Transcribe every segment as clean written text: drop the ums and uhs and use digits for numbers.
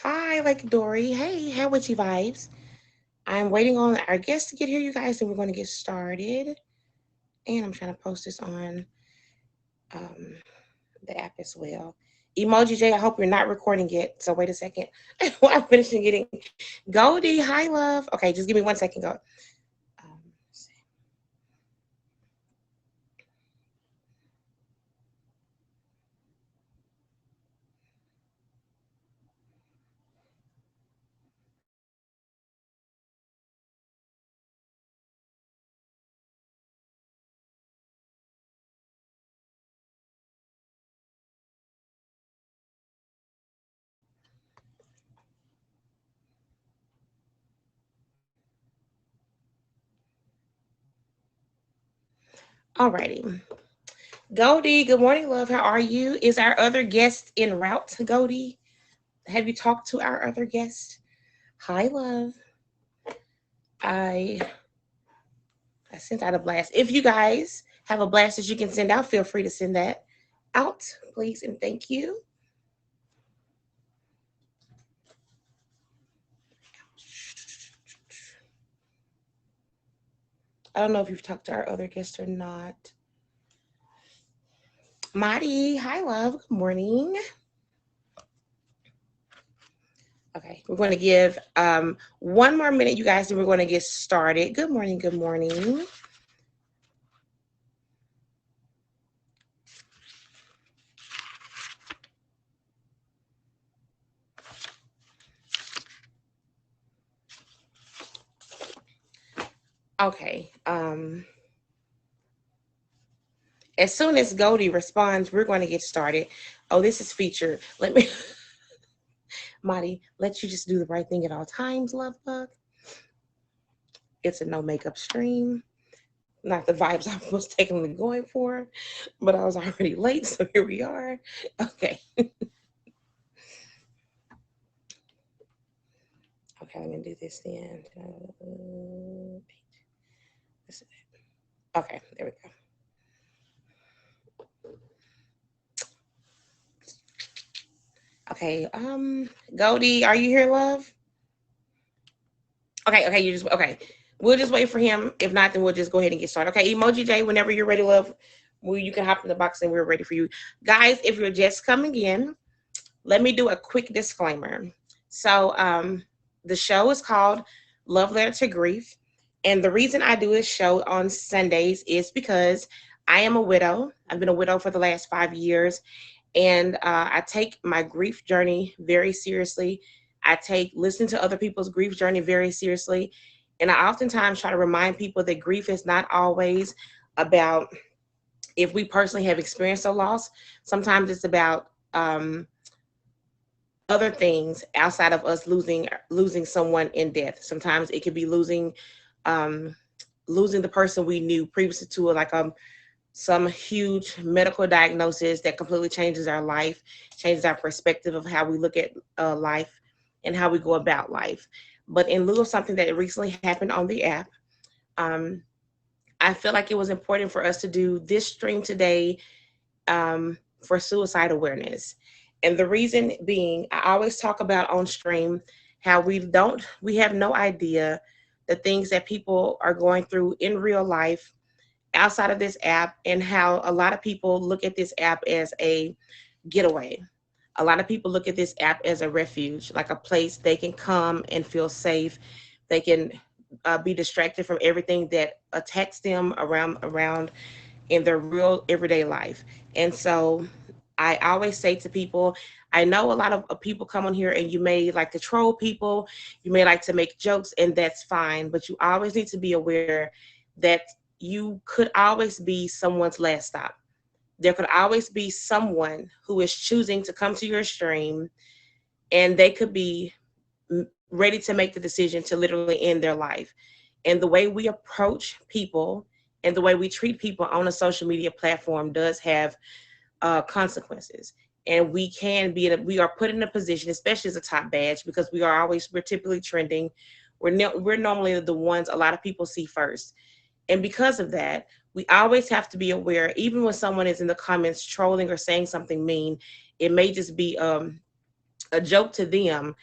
Hi, like Dory. Hey, how witchy vibes? I'm waiting on our guests to get here, you guys, and we're going to get started. And I'm trying to post this on um, the app as well. Emoji J, I hope you're not recording yet. So wait a second. While I'm finishing getting Goldie, hi love. Okay, just give me 1 second. Go. Um, Alrighty. Goldie, good morning, love. How are you? Is our other guest en route, Goldie? Have you talked to our other guest? Hi, love. I I sent out a blast. If you guys have a blast that you can send out, feel free to send that out, please, and thank you. I don't know if you've talked to our other guests or not. Marty, hi, love. Good morning. Okay, we're going to give 1 more minute, you guys, and we're going to get started. Good morning. Good morning. Okay. As soon as Goldie responds, we're going to get started. Oh, this is featured. Let me, Marty, let you just do the right thing at all times, love bug. It's a no makeup stream. Not the vibes I was technically going for, but I was already late, so here we are. Okay. Okay, I'm gonna do this then. Okay, there we go. Okay, Goldie, are you here, love? Okay, you just okay. We'll just wait for him. If not, then we'll just go ahead and get started. Okay, Emoji J, whenever you're ready, love, you can hop in the box and we're ready for you. Guys, if you're just coming in, let me do a quick disclaimer. So, the show is called Love Letter to Grief. And the reason I do this show on Sundays is because I am a widow. I've been a widow for the last 5 years. And I take my grief journey very seriously. I take listening to other people's grief journey very seriously. And I oftentimes try to remind people that grief is not always about if we personally have experienced a loss. Sometimes it's about other things outside of us losing someone in death. Sometimes it could be um, losing the person we knew previously to some huge medical diagnosis that completely changes our life, changes our perspective of how we look at life and how we go about life. But in lieu of something that recently happened on the app, um, I feel like it was important for us to do this stream today for suicide awareness. And the reason being, I always talk about on stream how we have no idea the things that people are going through in real life outside of this app, and how a lot of people look at this app as a getaway. A lot of people look at this app as a refuge, like a place they can come and feel safe. They can be distracted from everything that attacks them around in their real everyday life. And so I always say to people, I know a lot of people come on here and you may like to troll people, you may like to make jokes, and that's fine. But you always need to be aware that you could always be someone's last stop. There could always be someone who is choosing to come to your stream, and they could be ready to make the decision to literally end their life. And the way we approach people and the way we treat people on a social media platform does have consequences. And we are put in a position, especially as a top badge, because we're typically trending. We're normally the ones a lot of people see first. And because of that, we always have to be aware, even when someone is in the comments trolling or saying something mean, it may just be a joke to them,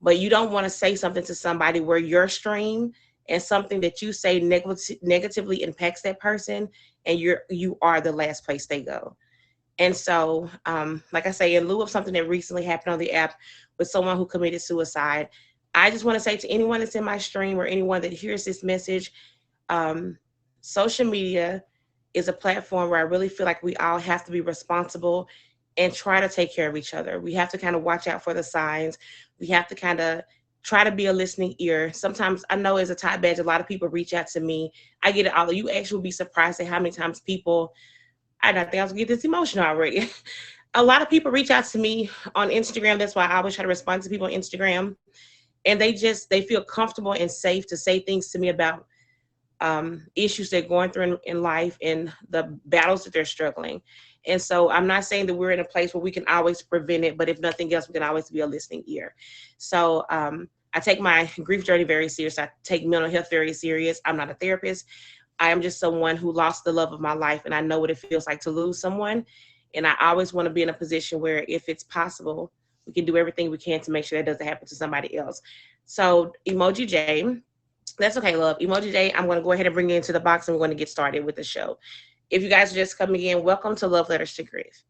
but you don't want to say something to somebody where your stream and something that you say negatively impacts that person, and you are the last place they go. And so, like I say, in lieu of something that recently happened on the app with someone who committed suicide, I just want to say to anyone that's in my stream or anyone that hears this message, um, social media is a platform where I really feel like we all have to be responsible and try to take care of each other. We have to kind of watch out for the signs. We have to kind of try to be a listening ear. Sometimes I know as a top badge, a lot of people reach out to me. I get it all. You actually will be surprised at how many times people, I don't think I was gonna get this emotional already. A lot of people reach out to me on Instagram. That's why I always try to respond to people on Instagram. And they feel comfortable and safe to say things to me about issues they're going through in life and the battles that they're struggling. And so I'm not saying that we're in a place where we can always prevent it, but if nothing else, we can always be a listening ear. So I take my grief journey very serious. I take mental health very serious. I'm not a therapist. I am just someone who lost the love of my life, and I know what it feels like to lose someone. And I always want to be in a position where, if it's possible, we can do everything we can to make sure that doesn't happen to somebody else. So, Emoji J, that's okay, love. Emoji J, I'm going to go ahead and bring you into the box, and we're going to get started with the show. If you guys are just coming in, welcome to Love Letters to Grief.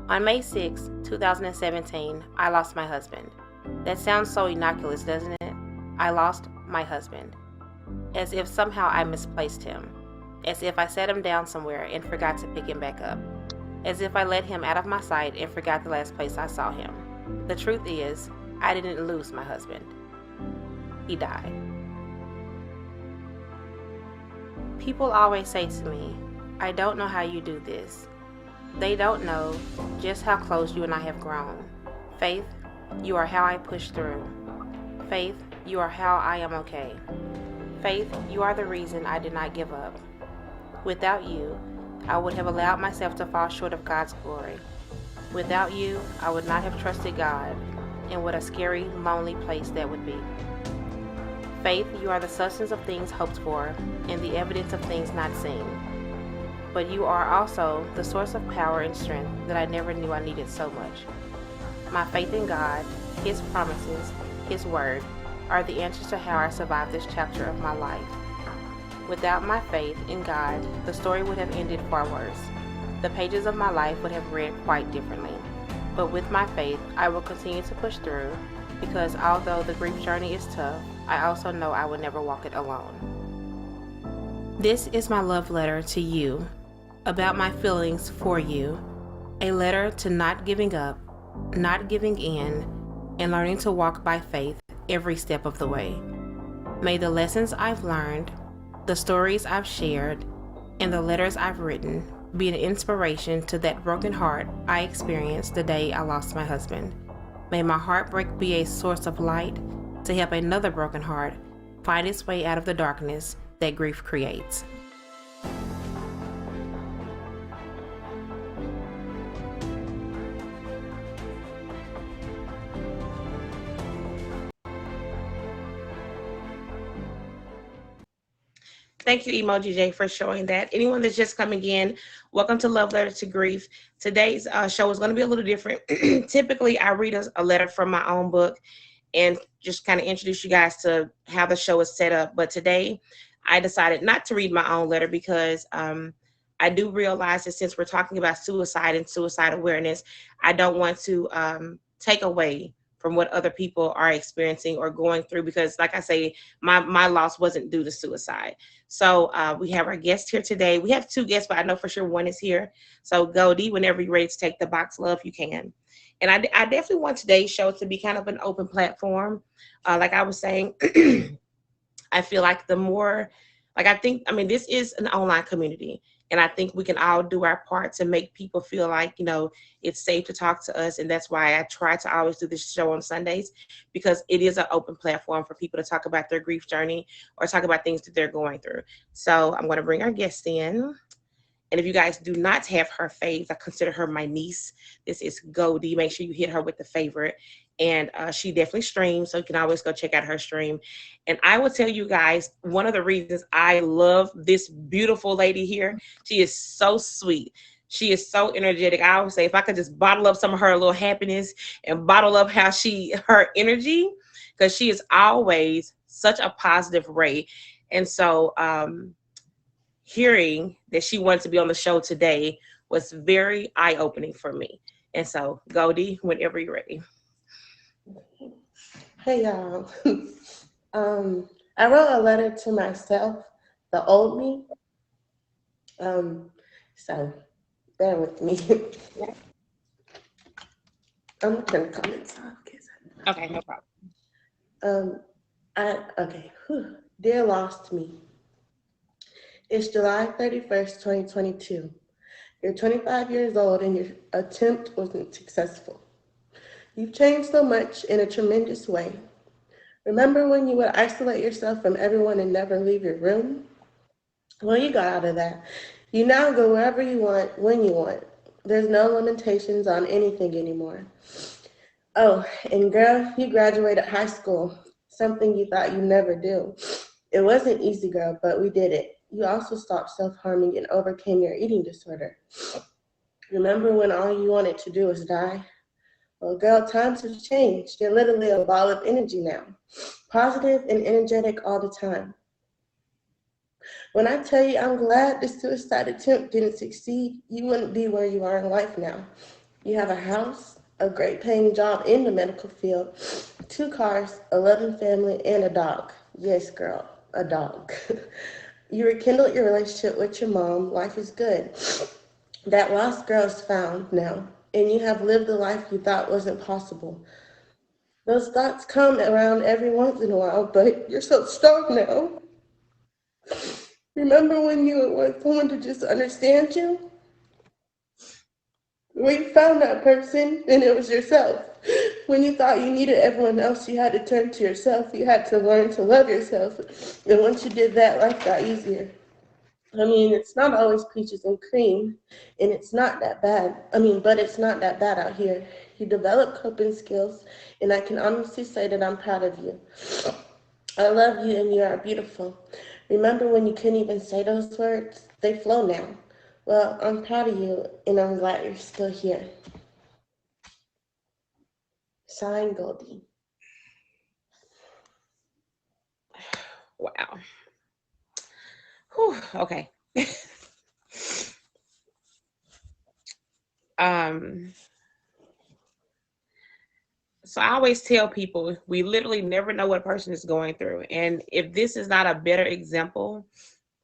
On May 6, 2017, I lost my husband. That sounds so innocuous, doesn't it? I lost my husband. As if somehow I misplaced him. As if I set him down somewhere and forgot to pick him back up. As if I let him out of my sight and forgot the last place I saw him. The truth is, I didn't lose my husband. He died. People always say to me, I don't know how you do this. They don't know just how close you and I have grown. Faith, you are how I push through. Faith, you are how I am okay. Faith, you are the reason I did not give up. Without you, I would have allowed myself to fall short of God's glory. Without you, I would not have trusted God, and what a scary, lonely place that would be. Faith, you are the substance of things hoped for, and the evidence of things not seen. But you are also the source of power and strength that I never knew I needed so much. My faith in God, His promises, His word, are the answers to how I survived this chapter of my life. Without my faith in God, the story would have ended far worse. The pages of my life would have read quite differently. But with my faith, I will continue to push through, because although the grief journey is tough, I also know I will never walk it alone. This is my love letter to you, about my feelings for you, a letter to not giving up, not giving in, and learning to walk by faith every step of the way. May the lessons I've learned, the stories I've shared, and the letters I've written be an inspiration to that broken heart I experienced the day I lost my husband. May my heartbreak be a source of light to help another broken heart find its way out of the darkness that grief creates. Thank you, Emoji J, for showing that. Anyone that's just coming in, welcome to Love Letter to Grief. Today's show is going to be a little different. Typically, I read a letter from my own book and just kind of introduce you guys to how the show is set up. But today, I decided not to read my own letter because I do realize that since we're talking about suicide and suicide awareness, I don't want to take away from what other people are experiencing or going through, because like I say, my loss wasn't due to suicide. So we have our guest here today. We have two guests, but I know for sure one is here. So Goldie, whenever you're ready to take the box, love, you can. And I definitely want today's show to be kind of an open platform. Like I was saying, I feel like the more, like I mean, this is an online community. And I think we can all do our part to make people feel like, it's safe to talk to us. And that's why I try to always do this show on Sundays, because it is an open platform for people to talk about their grief journey or talk about things that they're going through. So I'm going to bring our guest in. And if you guys do not have her faves, I consider her my niece. This is Goldie. Make sure you hit her with the favorite. and she definitely streams, so you can always go check out her stream. And I will tell you guys, one of the reasons I love this beautiful lady here, she is so sweet. She is so energetic. I always say if I could just bottle up some of her little happiness and bottle up her energy, because she is always such a positive ray. And so hearing that she wanted to be on the show today was very eye-opening for me. And so, Goldie, whenever you're ready. Hey y'all. I wrote a letter to myself, the old me. So bear with me. I'm gonna comments off. Okay, no problem. Okay. Dear lost me. It's July 31st, 2022. You're 25 years old and your attempt wasn't successful. You've changed so much in a tremendous way. Remember when you would isolate yourself from everyone and never leave your room? Well, you got out of that. You now go wherever you want, when you want. There's no limitations on anything anymore. Oh, and girl, you graduated high school, something you thought you'd never do. It wasn't easy, girl, but we did it. You also stopped self-harming and overcame your eating disorder. Remember when all you wanted to do was die? Well, girl, times have changed. You're literally a ball of energy now, positive and energetic all the time. When I tell you I'm glad the suicide attempt didn't succeed, you wouldn't be where you are in life now. You have a house, a great paying job in the medical field, 2 cars, a loving family, and a dog. Yes, girl, a dog. You rekindled your relationship with your mom. Life is good. That lost girl is found now, and you have lived the life you thought wasn't possible. Those thoughts come around every once in a while, but you're so strong now. Remember when you would want someone to just understand you? Well, you found that person, and it was yourself. When you thought you needed everyone else, you had to turn to yourself. You had to learn to love yourself. And once you did that, life got easier. I mean, it's not always peaches and cream, and it's not that bad. But it's not that bad out here. You develop coping skills, and I can honestly say that I'm proud of you. I love you, and you are beautiful. Remember when you couldn't even say those words? They flow now. Well, I'm proud of you, and I'm glad you're still here. Signed, Goldie. Wow. Whew, okay. So I always tell people we literally never know what a person is going through. And if this is not a better example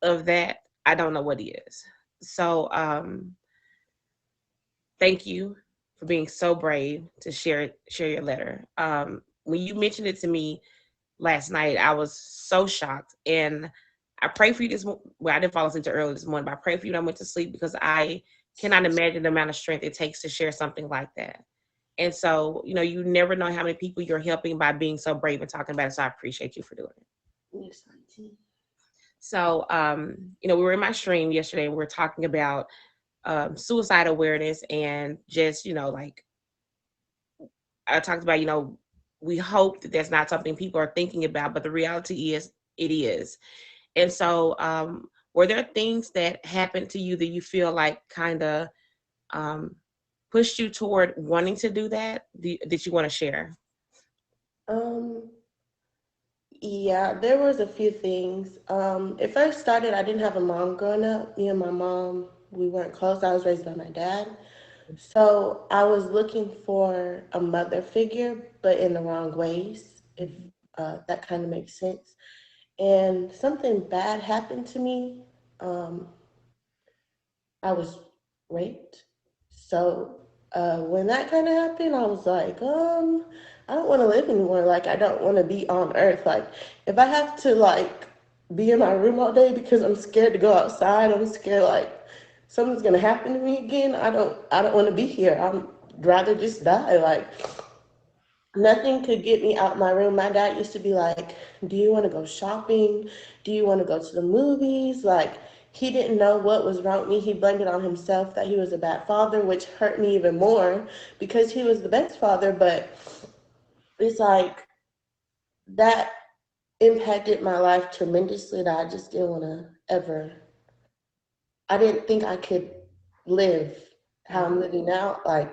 of that, I don't know what is. So thank you for being so brave to share your letter. When you mentioned it to me last night, I was so shocked. And I pray for you this morning. Well, I didn't fall asleep early this morning, but I pray for you when I went to sleep, because I cannot imagine the amount of strength it takes to share something like that. And so, you never know how many people you're helping by being so brave and talking about it. So I appreciate you for doing it. Yes, Auntie. So, we were in my stream yesterday and we were talking about suicide awareness, and just, like I talked about, we hope that that's not something people are thinking about, but the reality is it is. And so, were there things that happened to you that you feel like kind of pushed you toward wanting to do that? That you want to share? Yeah, there was a few things. It first started, I didn't have a mom growing up. Me and my mom, we weren't close. I was raised by my dad. So I was looking for a mother figure, but in the wrong ways, if that kind of makes sense. And something bad happened to me. I was raped. So when that kind of happened, I was like, I don't want to live anymore. Like, I don't want to be on earth. Like, if I have to, like, be in my room all day because I'm scared to go outside, I'm scared, like, something's going to happen to me again, I don't want to be here. I'd rather just die. Like, nothing could get me out my room. My dad used to be like, do you want to go shopping? Do you want to go to the movies? Like, he didn't know what was wrong with me. He blamed it on himself that he was a bad father, which hurt me even more because he was the best father. But it's like that impacted my life tremendously that I just didn't want to ever. I didn't think I could live how I'm living now. Like,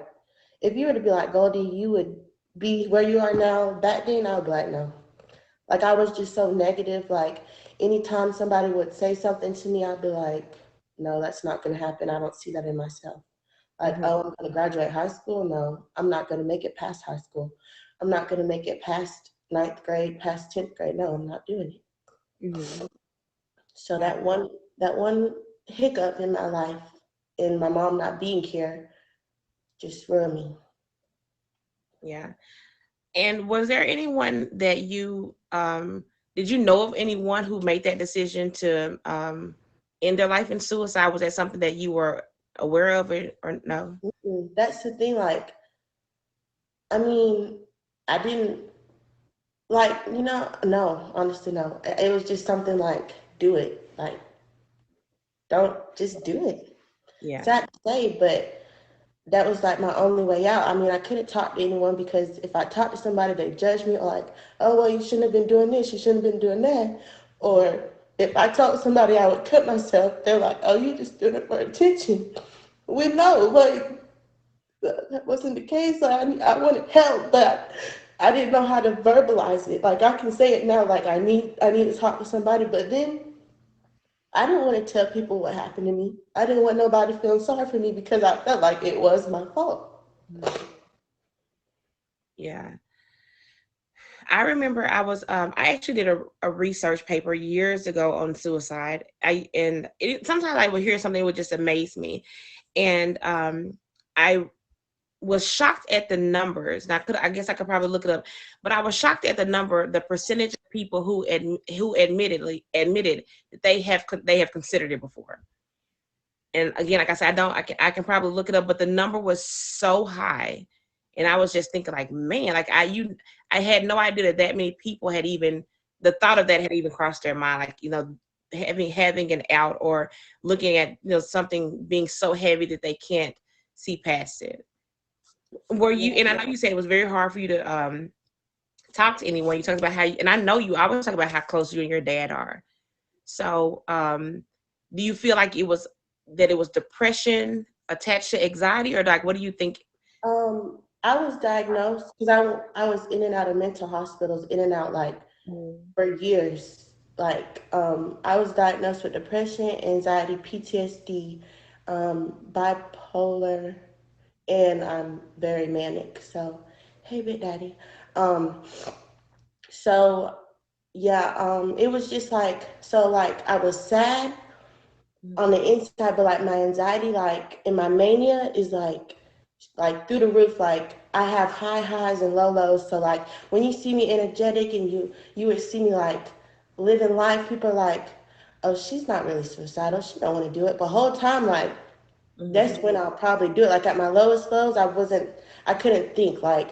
if you were to be like, Goldie, you would be where you are now back then, I would be like, no. Like, I was just so negative. Like, anytime somebody would say something to me, I'd be like, no, that's not going to happen. I don't see that in myself. Like, Mhm. oh, I'm going to graduate high school. No, I'm not going to make it past high school. I'm not going to make it past ninth grade, past 10th grade. No, I'm not doing it. Mhm. So Wow. that one hiccup in my life and my mom not being here just ruined me. Yeah. And was there anyone that you did you know of anyone who made that decision to end their life in suicide? Was that something that you were aware of, or no? That's the thing. Like, I mean, I didn't like, no, honestly, no. It was just something like, do it. Like, don't just do it. Yeah. Sad to say, but that was like my only way out. I mean, I couldn't talk to anyone because if I talked to somebody, they judge me or like, oh, well, you shouldn't have been doing this, you shouldn't have been doing that. Or if I talked to somebody, I would cut myself. They're like, oh, you just doing it for attention. We know, like, that wasn't the case. I wanted help, but I didn't know how to verbalize it. Like, I can say it now, like, I need to talk to somebody, but then I didn't want to tell people what happened to me. I didn't want nobody feeling sorry for me because I felt like it was my fault. Yeah. I remember I actually did a research paper years ago on suicide. Sometimes I would hear something that would just amaze me. And I was shocked at the numbers. And I guess I could probably look it up, but I was shocked at the percentage of people who admitted that they have considered it before. And again, like I said, I can probably look it up, but the number was so high, and I was just thinking, like, man, like I had no idea that many people had even the thought of that had even crossed their mind, like, having an out, or looking at, something being so heavy that they can't see past it. Were you? And I know you said it was very hard for you to talk to anyone. You talked about and I know you always talk about how close you and your dad are. So, do you feel like it was depression attached to anxiety, or like, what do you think? I was diagnosed because I was in and out of mental hospitals, in and out like Mm. for years. Like, I was diagnosed with depression, anxiety, PTSD, bipolar, and I'm very manic. So, hey, Big Daddy. Um, so yeah, it was just like, so like I was sad on the inside, but like my anxiety, like, and my mania is like through the roof. Like, I have high highs and low lows. So like when you see me energetic and you would see me like living life, people are like, oh, she's not really suicidal, she don't want to do it. But whole time, like, that's Mhm. when I'll probably do it. Like, at my lowest lows, I couldn't think. Like,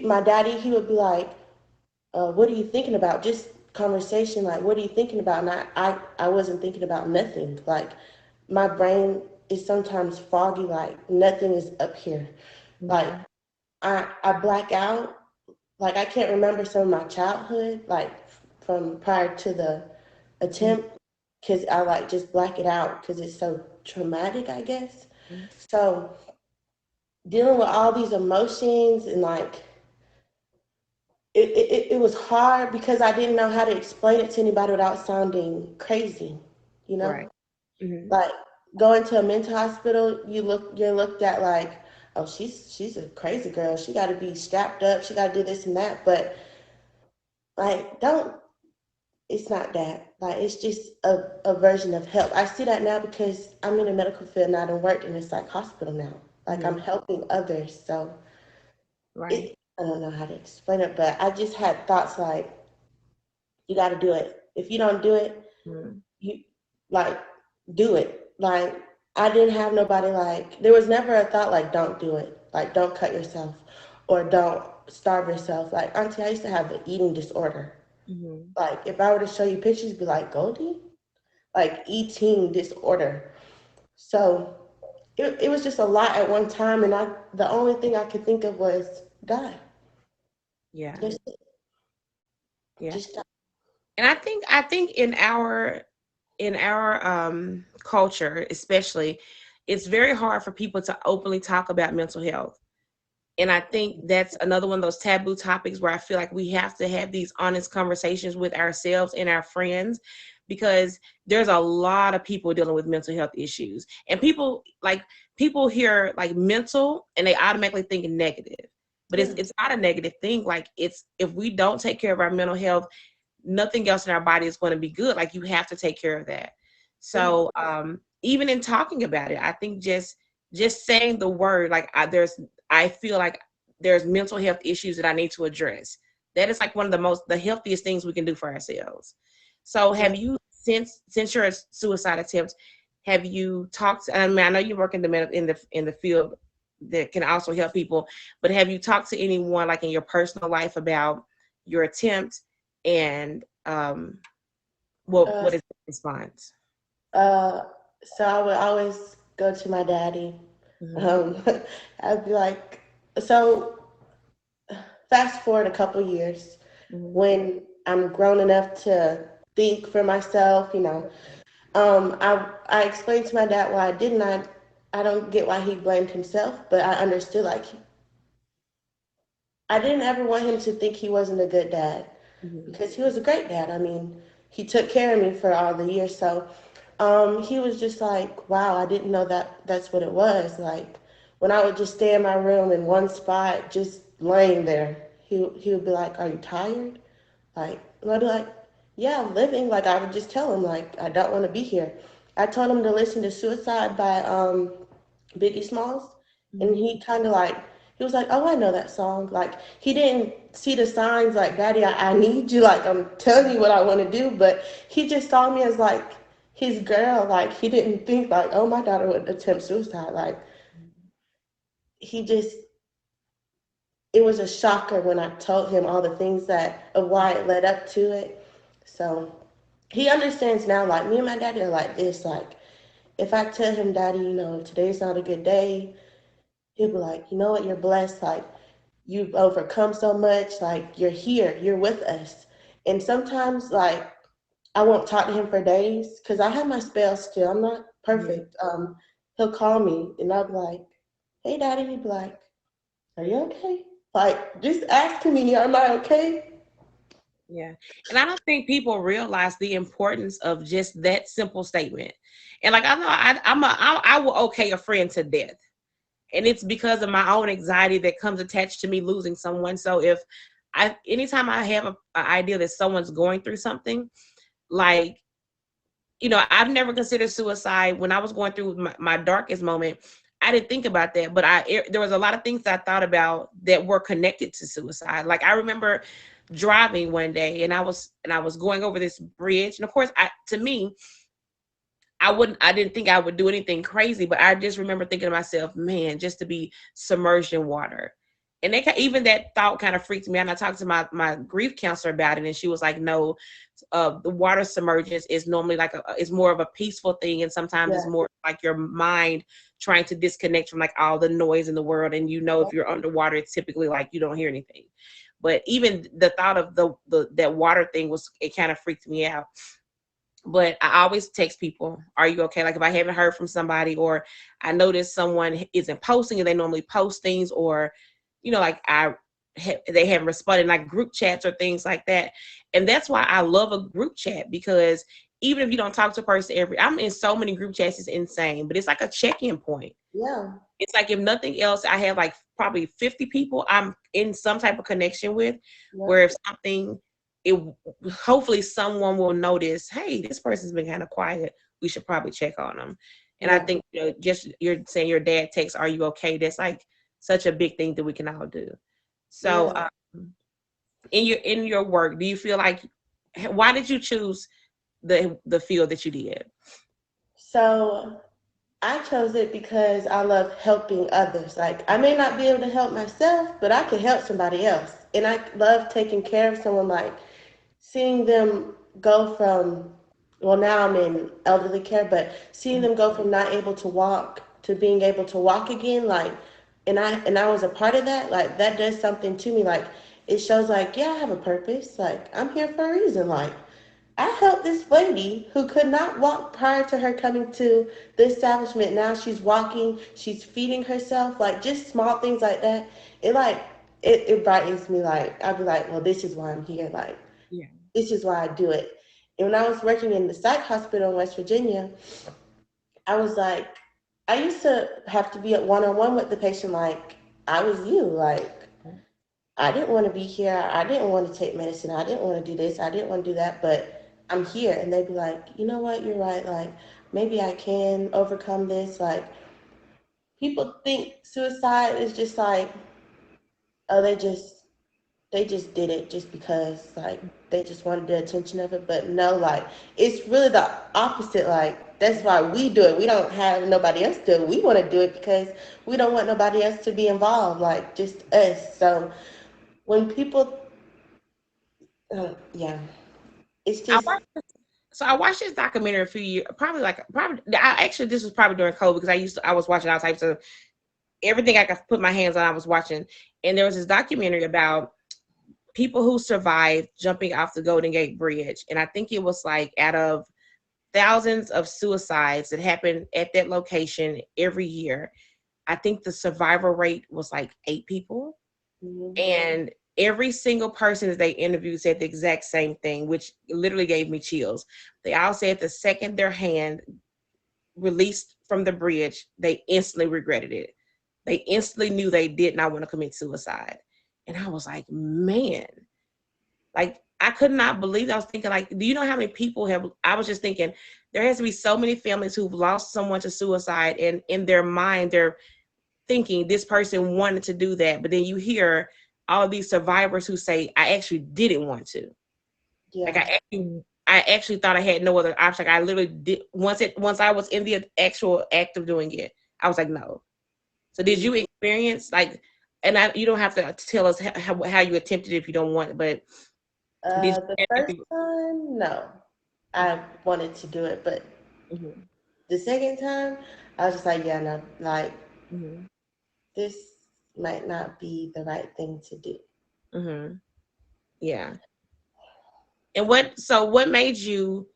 my daddy, he would be like, what are you thinking about? Just conversation, like, what are you thinking about? And I wasn't thinking about nothing. Like, my brain is sometimes foggy, like nothing is up here. Like, Mhm. I black out. Like, I can't remember some of my childhood, like from prior to the Mhm. attempt, because I like just black it out because it's so traumatic, I guess. Mhm. So dealing with all these emotions and like it was hard because I didn't know how to explain it to anybody without sounding crazy, you know? Right. Mhm. Like, going to a mental hospital, you're looked at like, oh, she's a crazy girl. She got to be strapped up. She got to do this and that. But like, don't. It's not that. Like, it's just a version of help. I see that now because I'm in the medical field and I done worked in a psych hospital now. Like, I'm Mhm. helping others. So Right. I don't know how to explain it, but I just had thoughts like, you got to do it. If you don't do it, Mhm. you like do it. Like, I didn't have nobody like, there was never a thought like, don't do it. Like, don't cut yourself or don't starve yourself. Like, auntie, I used to have an eating disorder. Mhm. Like, if I were to show you pictures, be like, Goldie, like eating disorder. So it was just a lot at one time, and the only thing I could think of was die. Yeah. Just, Yeah. just stop. And I think in our culture especially, it's very hard for people to openly talk about mental health. And I think that's another one of those taboo topics where I feel like we have to have these honest conversations with ourselves and our friends, because there's a lot of people dealing with mental health issues. And people hear like mental and they automatically think negative. But Yeah. it's not a negative thing. Like, it's, if we don't take care of our mental health, nothing else in our body is going to be good. Like, you have to take care of that. Yeah. So even in talking about it, I think just saying the word, like, I feel like there's mental health issues that I need to address. That is like one of the healthiest things we can do for ourselves. So Yeah. have you, since your suicide attempt, have you talked, I mean, I know you work in the field that can also help people, but have you talked to anyone like in your personal life about your attempt, and Uh, what is the response? uh, so I would always go to my daddy. Hmm. Um, I'd be like, so fast forward a couple years Hmm. when I'm grown enough to think for myself, you know. I explained to my dad why I did not. I don't get why he blamed himself, but I understood like I didn't ever want him to think he wasn't a good dad Hmm. because he was a great dad. I mean, he took care of me for all the years. So he was just like, wow, I didn't know that that's what it was. Like when I would just stay in my room in one spot, just laying there, he would be like, are you tired? Like, and I'd be like, yeah, I'm living. Like I would just tell him like I don't want to be here. I told him to listen to Suicide by Biggie Smalls, and Hmm. he kind of like he was like, "Oh, I know that song." Like he didn't see the signs, like, "Daddy, I need you." Like I'm telling you what I want to do, but he just saw me as like his girl. Like he didn't think like, "Oh, my daughter would attempt suicide." Like he just it was a shocker when I told him all the things that of why it led up to it. So he understands now. Like me and my daddy are like this. Like if I tell him, "Daddy, you know, today's not a good day," he'll be like, you know what, you're blessed. Like, you've overcome so much. Like, you're here, you're with us. And sometimes, like, I won't talk to him for days because I have my spells still. I'm not Hmm. perfect. He'll call me and I'll be like, hey, daddy. He'd be like, are you okay? Like, just asking me, am I okay? Yeah. And I don't think people realize the importance of just that simple statement. And like, I know I will okay a friend to death. And it's because of my own anxiety that comes attached to me losing someone. So if anytime I have an idea that someone's going through something, like, I've never considered suicide when I was going through my darkest moment. I didn't think about that, but there was a lot of things that I thought about that were connected to suicide. Like, I remember driving one day, and I was going over this bridge, and of course, to me, I didn't think I would do anything crazy, but I just remember thinking to myself, man, just to be submerged in water. And even that thought kind of freaked me out. And I talked to my grief counselor about it, and she was like, no, the water submergence is normally like is more of a peaceful thing, and sometimes it's Yeah. more like your mind trying to disconnect from like all the noise in the world. And if you're underwater, it's typically like you don't hear anything. But even the thought of the that water thing it kind of freaked me out. But I always text people, are you okay? Like if I haven't heard from somebody, or I notice someone isn't posting and they normally post things, or, like they haven't responded, like group chats or things like that. And that's why I love a group chat, because even if you don't talk to a person I'm in so many group chats, it's insane, but it's like a check-in point. Yeah. It's like, if nothing else, I have like probably 50 people I'm in some type of connection with, Yeah. where if something, it hopefully someone will notice, hey, this person's been kind of quiet. We should probably check on them. And I Yeah. think, just you're saying your dad texts, are you okay? That's like such a big thing that we can all do. So Yeah. in your work, do you feel like, why did you choose the field that you did? So I chose it because I love helping others. Like, I may not be able to help myself, but I can help somebody else. And I love taking care of someone, like seeing them go from, well, now I'm in elderly care, but seeing them go from not able to walk to being able to walk again, like, and I was a part of that. Like, that does something to me. Like, it shows like, yeah, I have a purpose. Like, I'm here for a reason. Like, I helped this lady who could not walk prior to her coming to the establishment. Now she's walking, she's feeding herself, like just small things like that. It like it brightens me. Like I'd be like, well, this is why I'm here. Like Yeah. this is why I do it. And when I was working in the psych hospital in West Virginia, I was like, I used to have to be at one-on-one with the patient. Like I was you. Like I didn't want to be here. I didn't want to take medicine. I didn't want to do this. I didn't want to do that. But I'm here. And they'd be like, you know what? You're right. Like, maybe I can overcome this. Like, people think suicide is just like, oh, they just did it just because, like, they just wanted the attention of it. But no, like, it's really the opposite. Like, that's why we do it. We don't have nobody else do it. We want to do it because we don't want nobody else to be involved, like, just us. So when people, yeah. It's I just, watched, so I watched this documentary a few years, actually this was probably during COVID because I was watching all types of everything I could put my hands on. I was watching, and there was this documentary about people who survived jumping off the Golden Gate Bridge, and I think it was like out of thousands of suicides that happen at that location every year, I think the survival rate was like 8 people. mhm, And every single person that they interviewed said the exact same thing, which literally gave me chills. They all said the second their hand released from the bridge, they instantly regretted it. They instantly knew they did not want to commit suicide. And I was like, man, like I could not believe it. I was thinking, like, do you know how many people have? I was just thinking, there has to be so many families who've lost someone to suicide, and in their mind, they're thinking this person wanted to do that. But then you hear all these survivors who say, I actually didn't want to. Like yeah. I actually thought I had no other option. Like I literally did once I was in the actual act of doing it, I was like, no. So did you experience like, and you don't have to tell us how you attempted it if you don't want, but did The first you? time, no, I wanted to do it, but Mhm, the second time, I was just like, yeah, no, like mhm, this might not be the right thing to do. mhm. Yeah. And what made you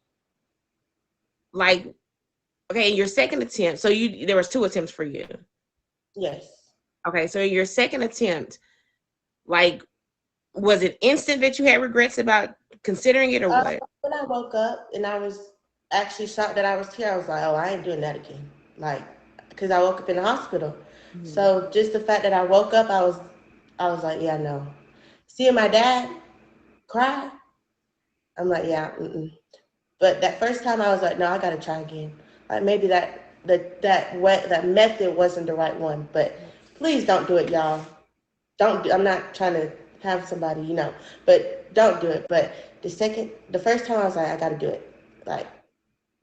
like, okay, in your second attempt, so there was 2 attempts for you. Yes. Okay, so in your second attempt, like, was it instant that you had regrets about considering it or Uh, what? when I woke up and I was actually shocked that I was here, I was like, oh, I ain't doing that again. Like, because I woke up in the hospital. Mhm. So just the fact that I woke up, I was like, yeah, no. Seeing my dad cry, I'm like, yeah, mm-mm. But that first time I was like, no, I gotta try again. Like maybe that method wasn't the right one. But please don't do it, y'all. Don't do, I'm not trying to have somebody, but don't do it. But the first time I was like, I gotta do it. Like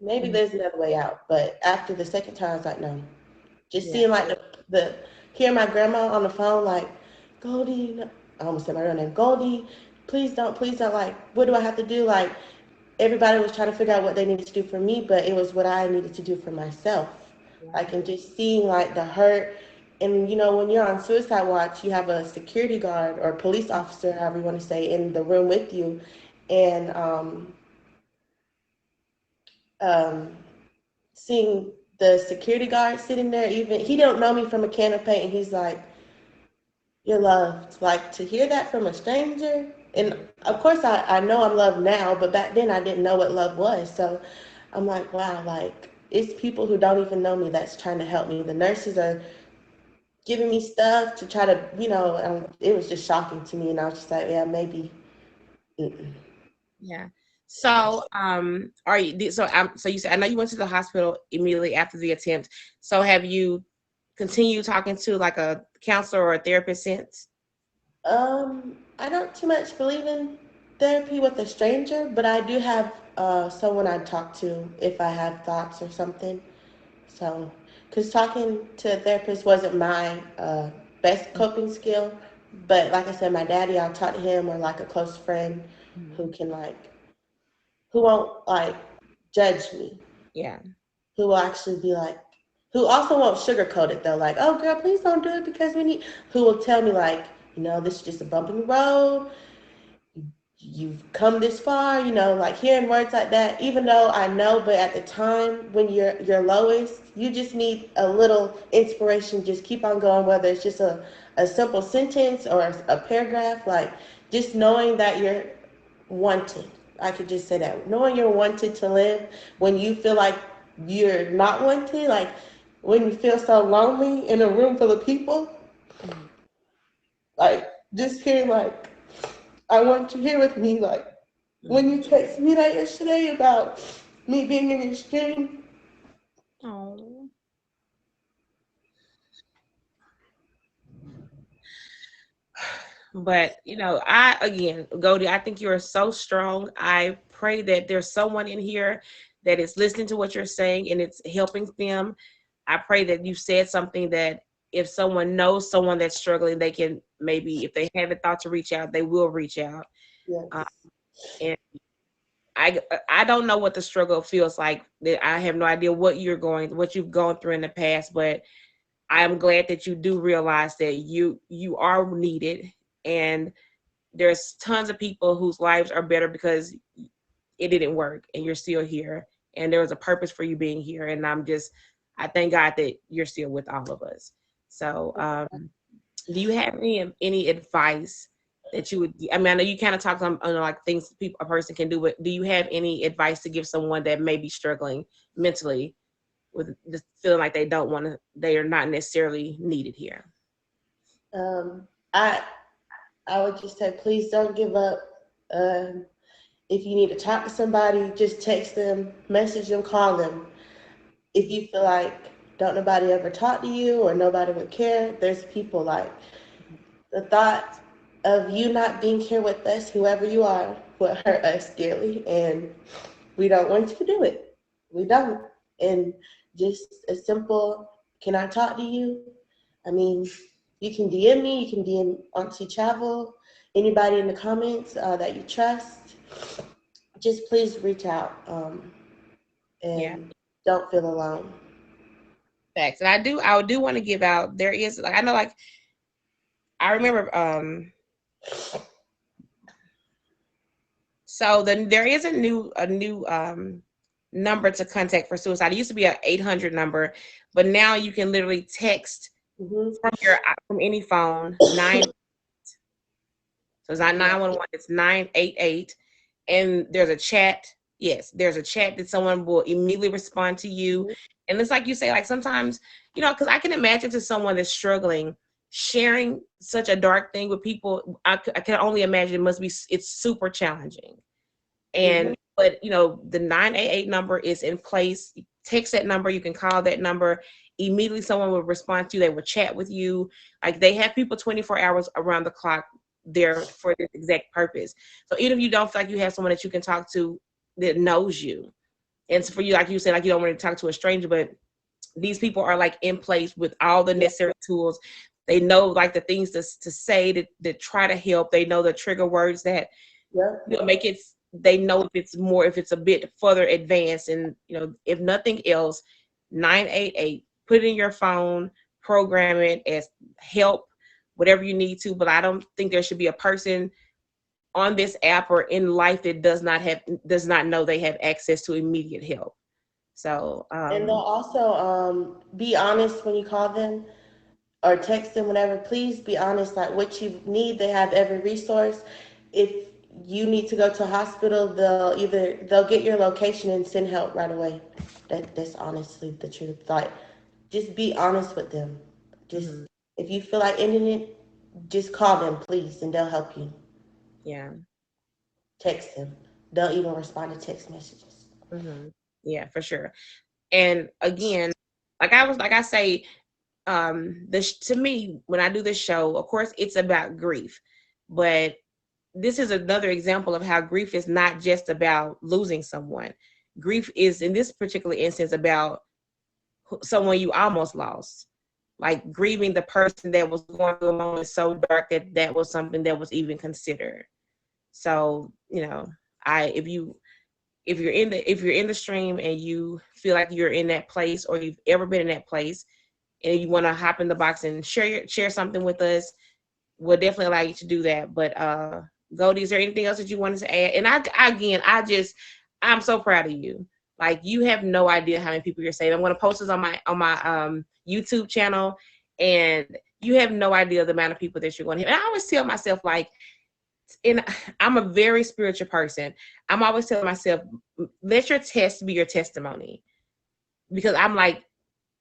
maybe Mhm. there's another way out. But after the second time, I was like, no. Just Yeah. seeing like the hearing my grandma on the phone, like, Goldie, I almost said my real name, Goldie, please don't, like, what do I have to do? Like, everybody was trying to figure out what they needed to do for me, but it was what I needed to do for myself. Like, and just seeing like the hurt. And when you're on suicide watch, you have a security guard or police officer, however you want to say, in the room with you. And um, seeing the security guard sitting there, even he don't know me from a can of paint, and he's like, you're loved. Like to hear that from a stranger. And of course, I know I'm loved now, but back then I didn't know what love was. So I'm like, wow, like it's people who don't even know me that's trying to help me. The nurses are giving me stuff to try to, it was just shocking to me. And I was just like, yeah, maybe. Mm-mm. Yeah. So, so you said, I know you went to the hospital immediately after the attempt. So have you continued talking to like a counselor or a therapist since? I don't too much believe in therapy with a stranger, but I do have someone I talk to if I have thoughts or something. So, because talking to a therapist wasn't my best coping skill, but like I said, my daddy, I'll talk to him or like a close friend Mhm. who can who won't judge me, Yeah. who will actually be like, who also won't sugarcoat it though, like, oh girl, please don't do it because we need, who will tell me like, you know, this is just a bump in the road. You've come this far, you know, like hearing words like that, even though I know, but at the time when you're your lowest, you just need a little inspiration. Just keep on going, whether it's just a simple sentence or a paragraph, like just knowing that you're wanted. I could just say that. Knowing you're wanted to live when you feel like you're not wanted, like when you feel so lonely in a room full of people, like just hearing like, I want you here with me. Like when you texted me that yesterday about me being in your stream. Oh. But you know, Goldie, I think you are so strong. I pray that there's someone in here that is listening to what you're saying and it's helping them. I pray that you said something that if someone knows someone that's struggling, they can maybe, if they haven't thought to reach out, they will reach out. Yes. And I don't know what the struggle feels like. I have no idea what you've gone through in the past, but I'm glad that you do realize that you are needed, and there's tons of people whose lives are better because it didn't work and you're still here, and there was a purpose for you being here, and I thank God that you're still with all of us. So do you have any advice that you would, I mean, I know you kind of talked on like things a person can do, but do you have any advice to give someone that may be struggling mentally with just feeling like they are not necessarily needed here? I would just say, please don't give up. If you need to talk to somebody, just text them, message them, call them. If you feel like don't nobody ever talk to you or nobody would care, there's people like the thought of you not being here with us, whoever you are, would hurt us dearly, and we don't want you to do it. We don't. And just a simple, can I talk to you? I mean, you can DM me, you can DM Auntie Travel, anybody in the comments that you trust. Just please reach out and don't feel alone. Facts. And I do want to give out, there is, like, I know, like, I remember, so then there is a new number to contact for suicide. It used to be an 800 number, but now you can literally text from any phone, so it's not 911, it's 988, and there's a chat. Yes, there's a chat that someone will immediately respond to you. And it's like you say, like sometimes, you know, because I can imagine to someone that's struggling, sharing such a dark thing with people, I can only imagine it's super challenging. And but you know, the 988 number is in place. Text that number, you can call that number. Immediately someone will respond to you, they will chat with you. Like they have people 24 hours around the clock there for this exact purpose. So even if you don't feel like you have someone that you can talk to that knows you, and so for you, like you said, like you don't want to talk to a stranger, but these people are like in place with all the necessary tools. They know like the things to say that try to help. They know the trigger words that make it. They know if it's a bit further advanced, and you know, if nothing else, 988. Put it in your phone, program it as help, whatever you need to. But I don't think there should be a person on this app or in life that does not know they have access to immediate help. So and they'll also be honest when you call them or text them, whenever. Please be honest, like what you need. They have every resource. If you need to go to a hospital, they'll get your location and send help right away. That's honestly the truth. Like, just be honest with them. Just if you feel like ending it, just call them, please, and they'll help you. Yeah. Text them. They'll even respond to text messages. Yeah, for sure. And again, to me, when I do this show, of course, it's about grief, but this is another example of how grief is not just about losing someone. Grief is, in this particular instance, about someone you almost lost, like grieving the person that was going through a moment so dark that was something that was even considered. So, you know, if you're in the stream and you feel like you're in that place, or you've ever been in that place, and you want to hop in the box and share something with us, will definitely allow you to do that. But Goldie, is there anything else that you wanted to add? And I'm so proud of you. Like, you have no idea how many people you're saving. I'm going to post this on my YouTube channel, and you have no idea the amount of people that you're going to hit. And I always tell myself, like, and I'm a very spiritual person. I'm always telling myself, let your test be your testimony, because I'm like,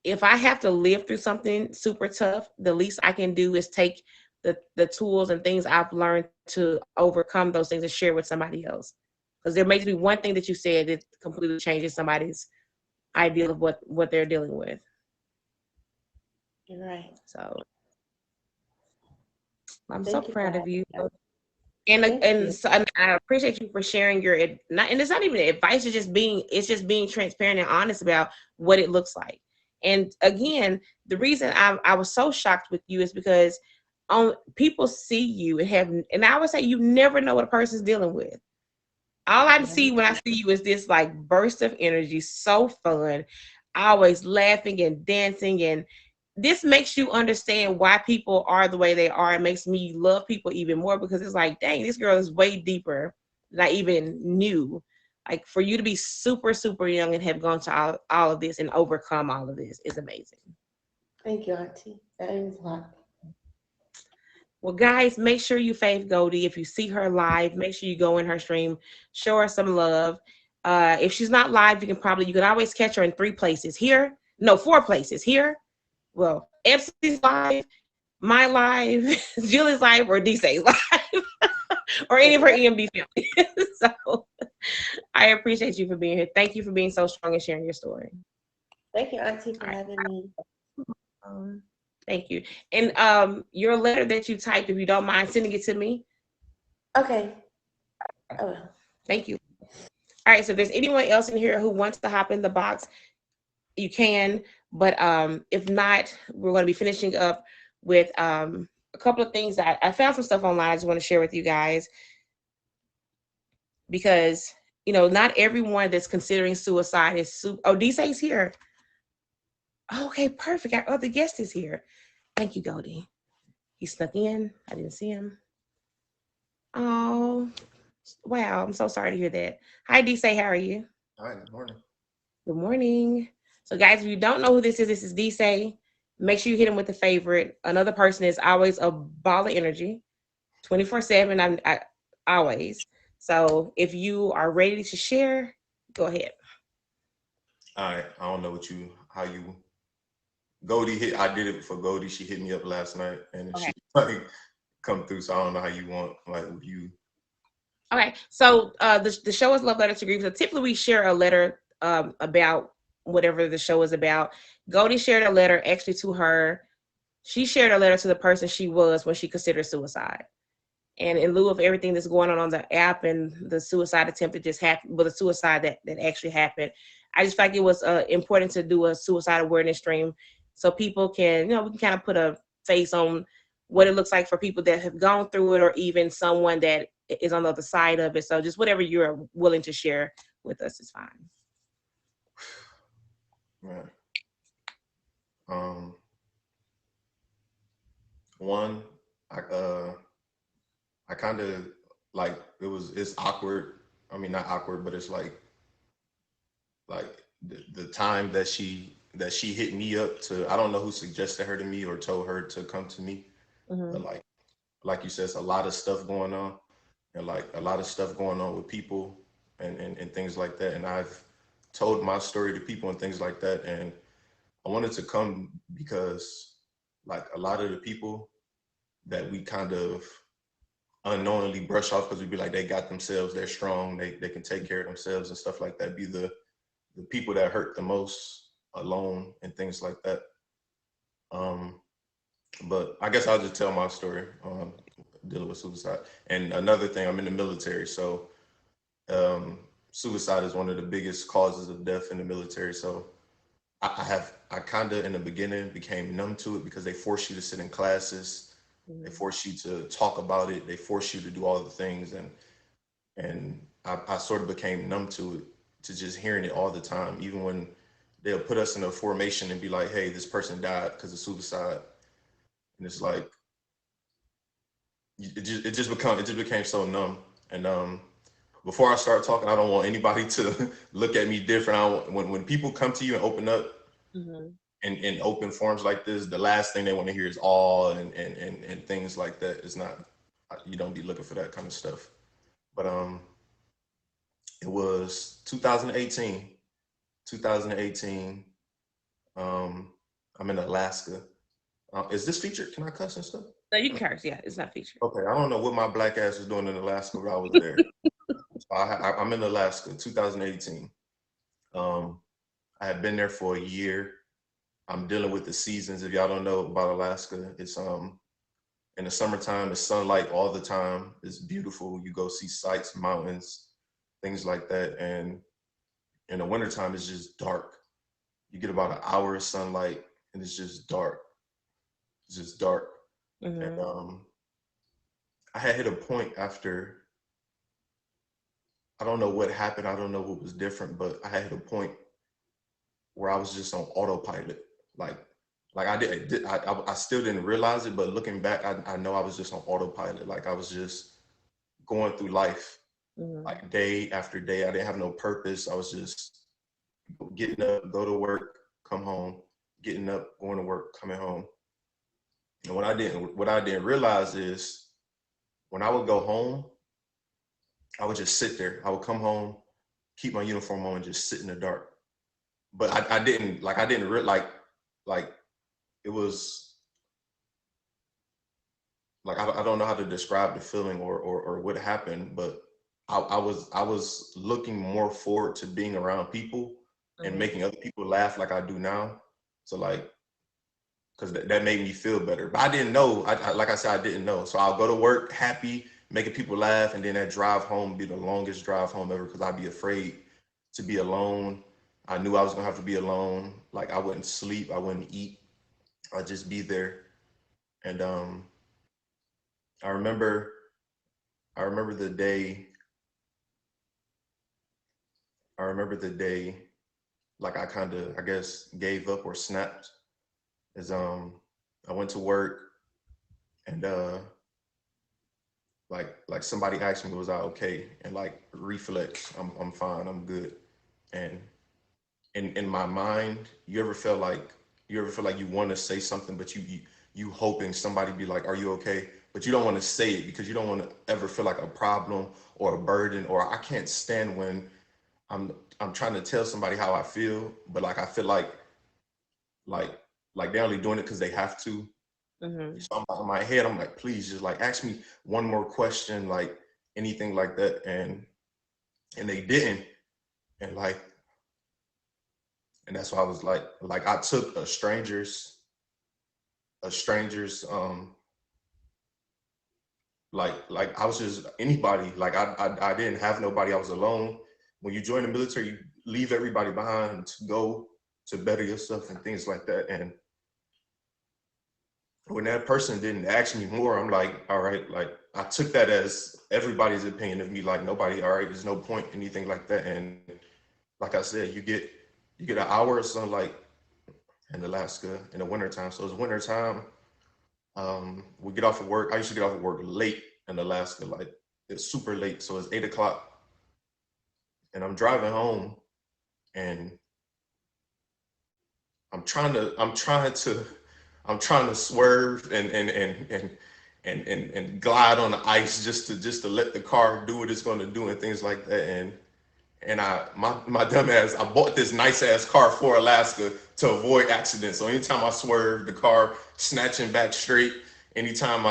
if I have to live through something super tough, the least I can do is take the tools and things I've learned to overcome those things and share with somebody else. Because there may be one thing that you said that completely changes somebody's idea of what they're dealing with. You're right. So I'm Thank so you proud for of you. having me. And Thank you. so, and I appreciate you for sharing and it's not even advice. It's just being transparent and honest about what it looks like. And again, the reason I was so shocked with you is because people see you and I would say you never know what a person's dealing with. All I see when I see you is this like burst of energy, so fun, always laughing and dancing, and this makes you understand why people are the way they are. It makes me love people even more, because it's like, dang, this girl is way deeper than I even knew. Like, for you to be super, super young and have gone to all of this and overcome all of this is amazing. Thank you, Auntie. That means a lot. Well, guys, make sure you fave Goldie. If you see her live, make sure you go in her stream, show her some love. If she's not live, you can always catch her in 4 places. Here, well, Epsy's live, my live, Julie's live, or DC's live, or any of her EMB family. So I appreciate you for being here. Thank you for being so strong and sharing your story. Thank you, Auntie, for having me. Thank you. And your letter that you typed, if you don't mind sending it to me. Okay. I will. Thank you. All right, so if there's anyone else in here who wants to hop in the box, you can. But if not, we're going to be finishing up with a couple of things that I found some stuff online I just want to share with you guys. Because, not everyone that's considering suicide is Oh, DC's here. Okay, perfect. Our other guest is here. Thank you, Goldie. He snuck in. I didn't see him. Oh, wow. I'm so sorry to hear that. Hi, DC. How are you? Hi, good morning. Good morning. So, guys, if you don't know who this is DC. Make sure you hit him with a favorite. Another person is always a ball of energy, 24/7. I always. So, if you are ready to share, go ahead. All right, I don't know how you Goldie hit. I did it for Goldie. She hit me up last night, and Okay. she like come through. So I don't know how you want you. Okay, so the show is Love Letter to Grief. So typically we share a letter about whatever the show is about. Goldie shared a letter actually to her. She shared a letter to the person she was when she considered suicide. And in lieu of everything that's going on the app and the suicide attempt that just happened, the suicide that actually happened, I just felt like it was important to do a suicide awareness stream so people can, we can kind of put a face on what it looks like for people that have gone through it, or even someone that is on the other side of it. So just whatever you're willing to share with us is fine. Right. One, I kind of like it's awkward. I mean, not awkward, but it's like the time that she hit me up to. I don't know who suggested her to me or told her to come to me. Mm-hmm. But like you said, it's a lot of stuff going on, and like a lot of stuff going on with people and things like that. And I've told my story to people and things like that. And I wanted to come because like a lot of the people that we kind of unknowingly brush off because we'd be like, they got themselves, they're strong, they can take care of themselves and stuff like that, be the people that hurt the most alone and things like that. But I guess I'll just tell my story dealing with suicide. And another thing, I'm in the military, so suicide is one of the biggest causes of death in the military. So I kind of in the beginning became numb to it because they force you to sit in classes, they force you to talk about it, they force you to do all the things, and I sort of became numb to it, to just hearing it all the time, even when they'll put us in a formation and be like, hey, this person died because of suicide. And it's like, it just became so numb. And before I start talking, I don't want anybody to look at me different. When people come to you and open up Mhm. in open forums like this, the last thing they want to hear is awe and things like that. It's not, you don't be looking for that kind of stuff. But it was 2018. 2018. Um, I'm in Alaska. Is this featured? Can I cuss and stuff? No, you can curse. Yeah, it's not featured. Okay, I don't know what my black ass was doing in Alaska while I was there. So I'm in Alaska, 2018. I had been there for a year. I'm dealing with the seasons. If y'all don't know about Alaska, it's in the summertime, it's sunlight all the time. It's beautiful. You go see sights, mountains, things like that. And in the wintertime, it's just dark. You get about an hour of sunlight and it's just dark. It's just dark. And Mhm. I had hit a point after, I don't know what happened. I don't know what was different, but I had hit a point where I was just on autopilot. Like, I still didn't realize it, but looking back, I know I was just on autopilot. Like I was just going through life, Mhm. like day after day. I didn't have no purpose. I was just getting up, go to work, come home, getting up, going to work, coming home. And what I didn't realize is when I would go home, I would just sit there. I would come home, keep my uniform on, and just sit in the dark. But I didn't like it was like I don't know how to describe the feeling or what happened, but I was looking more forward to being around people and Mhm. making other people laugh like I do now. So like, because that made me feel better. But I didn't know. Like I said, I didn't know. So I'll go to work happy, making people laugh, and then that drive home be the longest drive home ever because I'd be afraid to be alone. I knew I was gonna have to be alone. Like I wouldn't sleep, I wouldn't eat. I'd just be there. And I remember I remember the day I remember the day like I kind of I guess gave up or snapped is I went to work and like somebody asked me was I okay and like reflex I'm fine, I'm good. And in my mind, you ever feel like you want to say something but you hoping somebody be like are you okay, but you don't want to say it because you don't want to ever feel like a problem or a burden, or I can't stand when I'm I'm trying to tell somebody how I feel, but like I feel like like they're only doing it because they have to. Mhm. So I'm in my head, I'm like, please just like ask me one more question, like anything like that. And they didn't. And like, and that's why I was like I took a stranger's like I was just anybody. Like I didn't have nobody, I was alone. When you join the military, you leave everybody behind to go to better yourself and things like that. And when that person didn't ask me more, I'm like, all right, like I took that as everybody's opinion of me, like nobody, all right, there's no point, anything like that. And like I said, you get an hour of sunlight in Alaska in the wintertime. So it's wintertime. We get off of work. I used to get off of work late in Alaska, like it's super late. So it's 8 o'clock and I'm driving home and I'm trying to swerve and glide on the ice just to let the car do what it's going to do and things like that. And my dumb ass, I bought this nice ass car for Alaska to avoid accidents. So anytime I swerve, the car snatching back straight. Anytime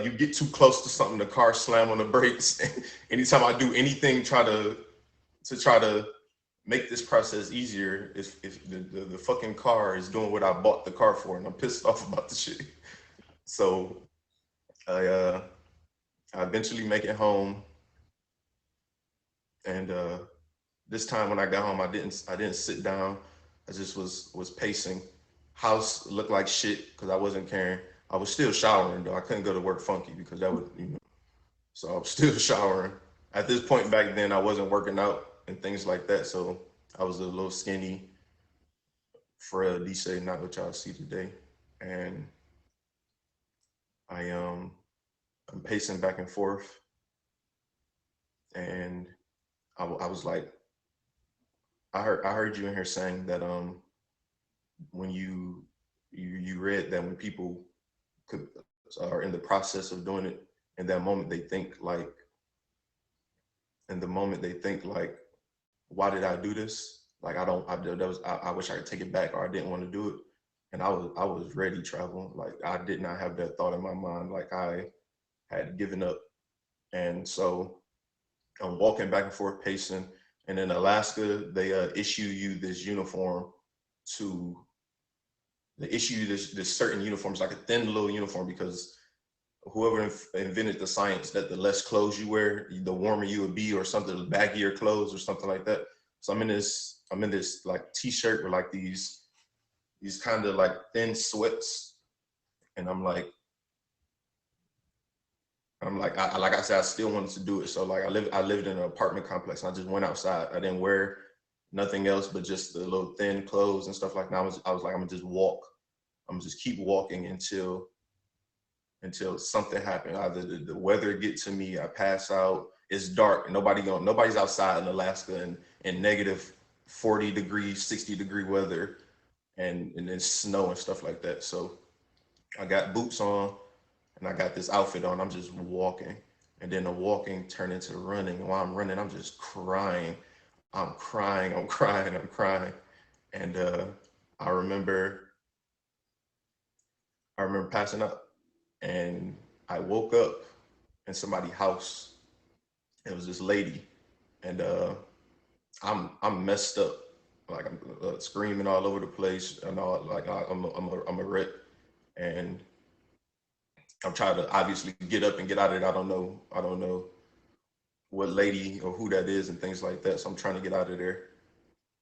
you get too close to something, the car slam on the brakes. Anytime I do anything, try to make this process easier, if the fucking car is doing what I bought the car for, and I'm pissed off about the shit. So I uh, I eventually make it home, and this time when I got home, I didn't sit down. I just was pacing. House looked like shit because I wasn't caring. I was still showering though. I couldn't go to work funky because that would so I was still showering. At this point back then, I wasn't working out and things like that. So I was a little skinny, Fred Dice, not what y'all see today. And I I'm pacing back and forth, and I was like, I heard you in here saying that when you read that when people could, are in the process of doing it, in that moment they think like, in the moment they think like, why did I do this? Like I wish I could take it back, or I didn't want to do it. And I was ready, Travel. Like I did not have that thought in my mind. Like I had given up. And so I'm walking back and forth pacing. And in Alaska, they issue you this uniform to, they issue you this certain uniform. It's like a thin little uniform, because whoever invented the science that the less clothes you wear, the warmer you would be, or something, the baggier clothes or something like that. So I'm in this like t-shirt with like these kind of like thin sweats. And like I said, I still wanted to do it. So like I lived in an apartment complex, and I just went outside. I didn't wear nothing else but just the little thin clothes and stuff like that. I was like, I'm gonna just walk. I'm gonna just keep walking until something happened. Either the weather get to me, I pass out, it's dark, and nobody's outside in Alaska in negative 40 degrees, 60 degree weather, and then snow and stuff like that. So I got boots on and I got this outfit on. I'm just walking, and then the walking turned into running. And while I'm running, I'm just crying. I'm crying. And I remember passing out, and I woke up in somebody's house. It was this lady, and I'm messed up. Like I'm screaming all over the place, and all like I'm a wreck, and I'm trying to obviously get up and get out of it. I don't know what lady or who that is and things like that. So I'm trying to get out of there.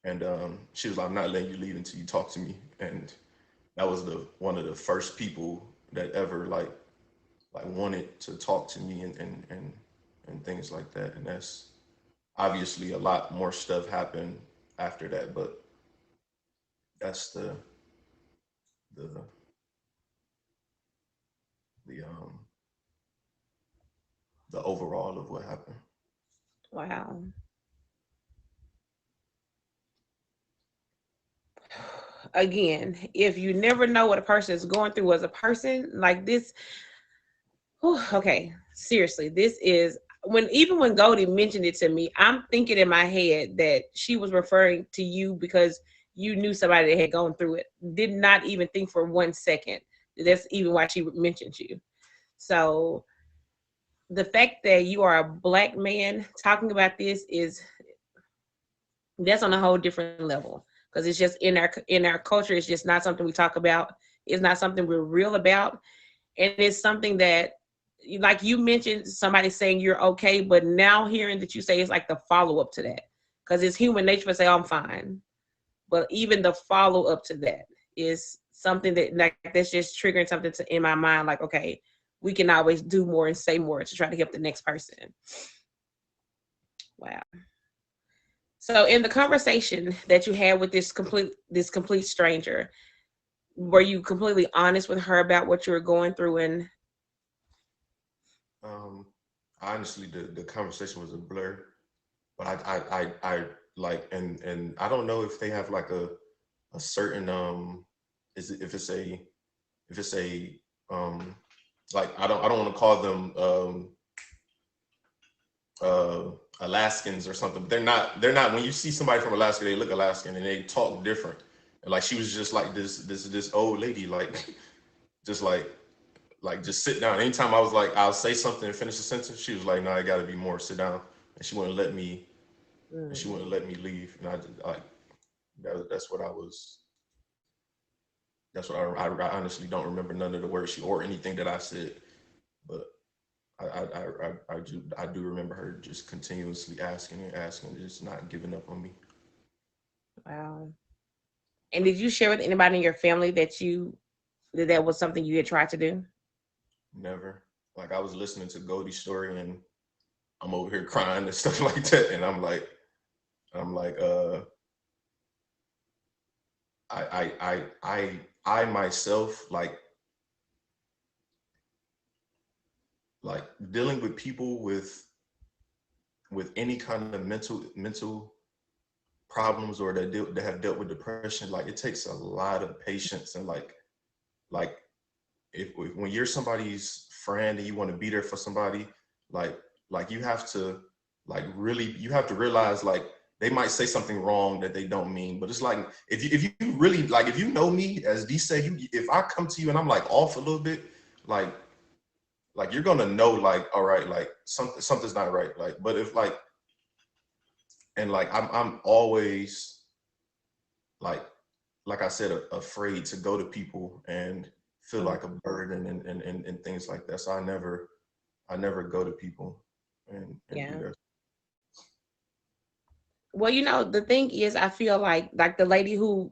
And she was like, I'm not letting you leave until you talk to me. And that was one of the first people that ever like wanted to talk to me and things like that. And that's obviously a lot more stuff happened after that, but that's the the um the overall of what happened. Wow. Again, if you never know what a person is going through as a person, like this, whew, okay, seriously, this is when Goldie mentioned it to me, I'm thinking in my head that she was referring to you because you knew somebody that had gone through it. Did not even think for 1 second. That's even why she mentioned you. So the fact that you are a Black man talking about this that's on a whole different level, because it's just in our culture. It's just not something we talk about. It's not something we're real about, and it's something that, like you mentioned, somebody saying you're okay, but now hearing that you say it's like the follow up to that, because it's human nature to say, oh, I'm fine, but even the follow up to that is something that, like, that's just triggering something in my mind. Like, okay, we can always do more and say more to try to help the next person. Wow. So in the conversation that you had with this complete stranger, were you completely honest with her about what you were going through? And Honestly, the conversation was a blur, but I like, and I don't know if they have like a certain is it, if it's a like, I don't want to call them Alaskans or something, but they're not when you see somebody from Alaska, they look Alaskan and they talk different. And like she was just like this old lady, like just just sit down. Anytime I was like, I'll say something and finish a sentence, she was like, no, I gotta be more, sit down. And she wouldn't let me leave. And I just like that's what I was. That's what I honestly don't remember none of the words or anything that I said, but I do remember her just continuously asking and asking, just not giving up on me. wow. And did you share with anybody in your family that was something you had tried to do? Never. Like I was listening to Goldie's story and I'm over here crying and stuff like that, and I'm like, I myself, like like dealing with people with any kind of mental problems, or that have dealt with depression, like it takes a lot of patience. And like if when you're somebody's friend and you want to be there for somebody, like you have to you have to realize, like, they might say something wrong that they don't mean, but it's like, if you really, like, if you know me, as D said, if I come to you and I'm like off a little bit, like you're gonna know, like, all right, like something's not right. Like, but if like, and like I'm always like I said, afraid to go to people and feel like a burden and things like that. So I never go to people and Yeah. do that. Well, the thing is, I feel like the lady who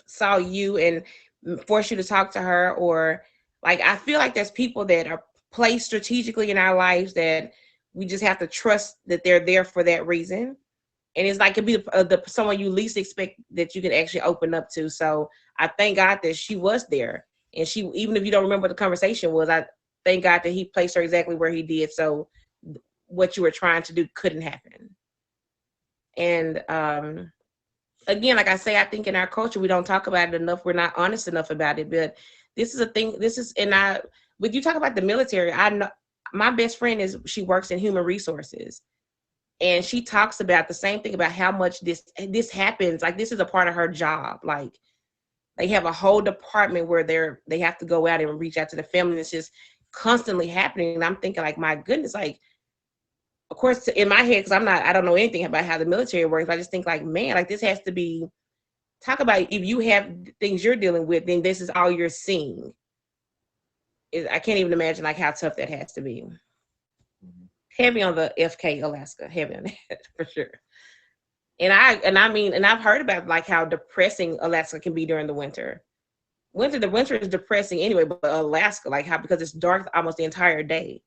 saw you and forced you to talk to her, or like, I feel like there's people that are placed strategically in our lives that we just have to trust that they're there for that reason. And it's like, it be the someone you least expect that you can actually open up to. So I thank God that she was there, and she, even if you don't remember what the conversation was, I thank God that he placed her exactly where he did. So what you were trying to do couldn't happen. And again, like I say, I think in our culture we don't talk about it enough. We're not honest enough about it. But this is a thing. When you talk about the military, I know my best friend she works in human resources, and she talks about the same thing, about how much this happens. Like, this is a part of her job. Like, they have a whole department where they have to go out and reach out to the family. And it's just constantly happening. And I'm thinking, like, my goodness, like, of course, in my head, because I don't know anything about how the military works. I just think, like, man, like, this has to be, talk about, if you have things you're dealing with, then this is all you're seeing. I can't even imagine, like, how tough that has to be. Mm-hmm. Heavy on the FK Alaska, heavy on that for sure. And I've heard about, like, how depressing Alaska can be during the winter. The winter is depressing anyway, but Alaska, like, how, because it's dark almost the entire day.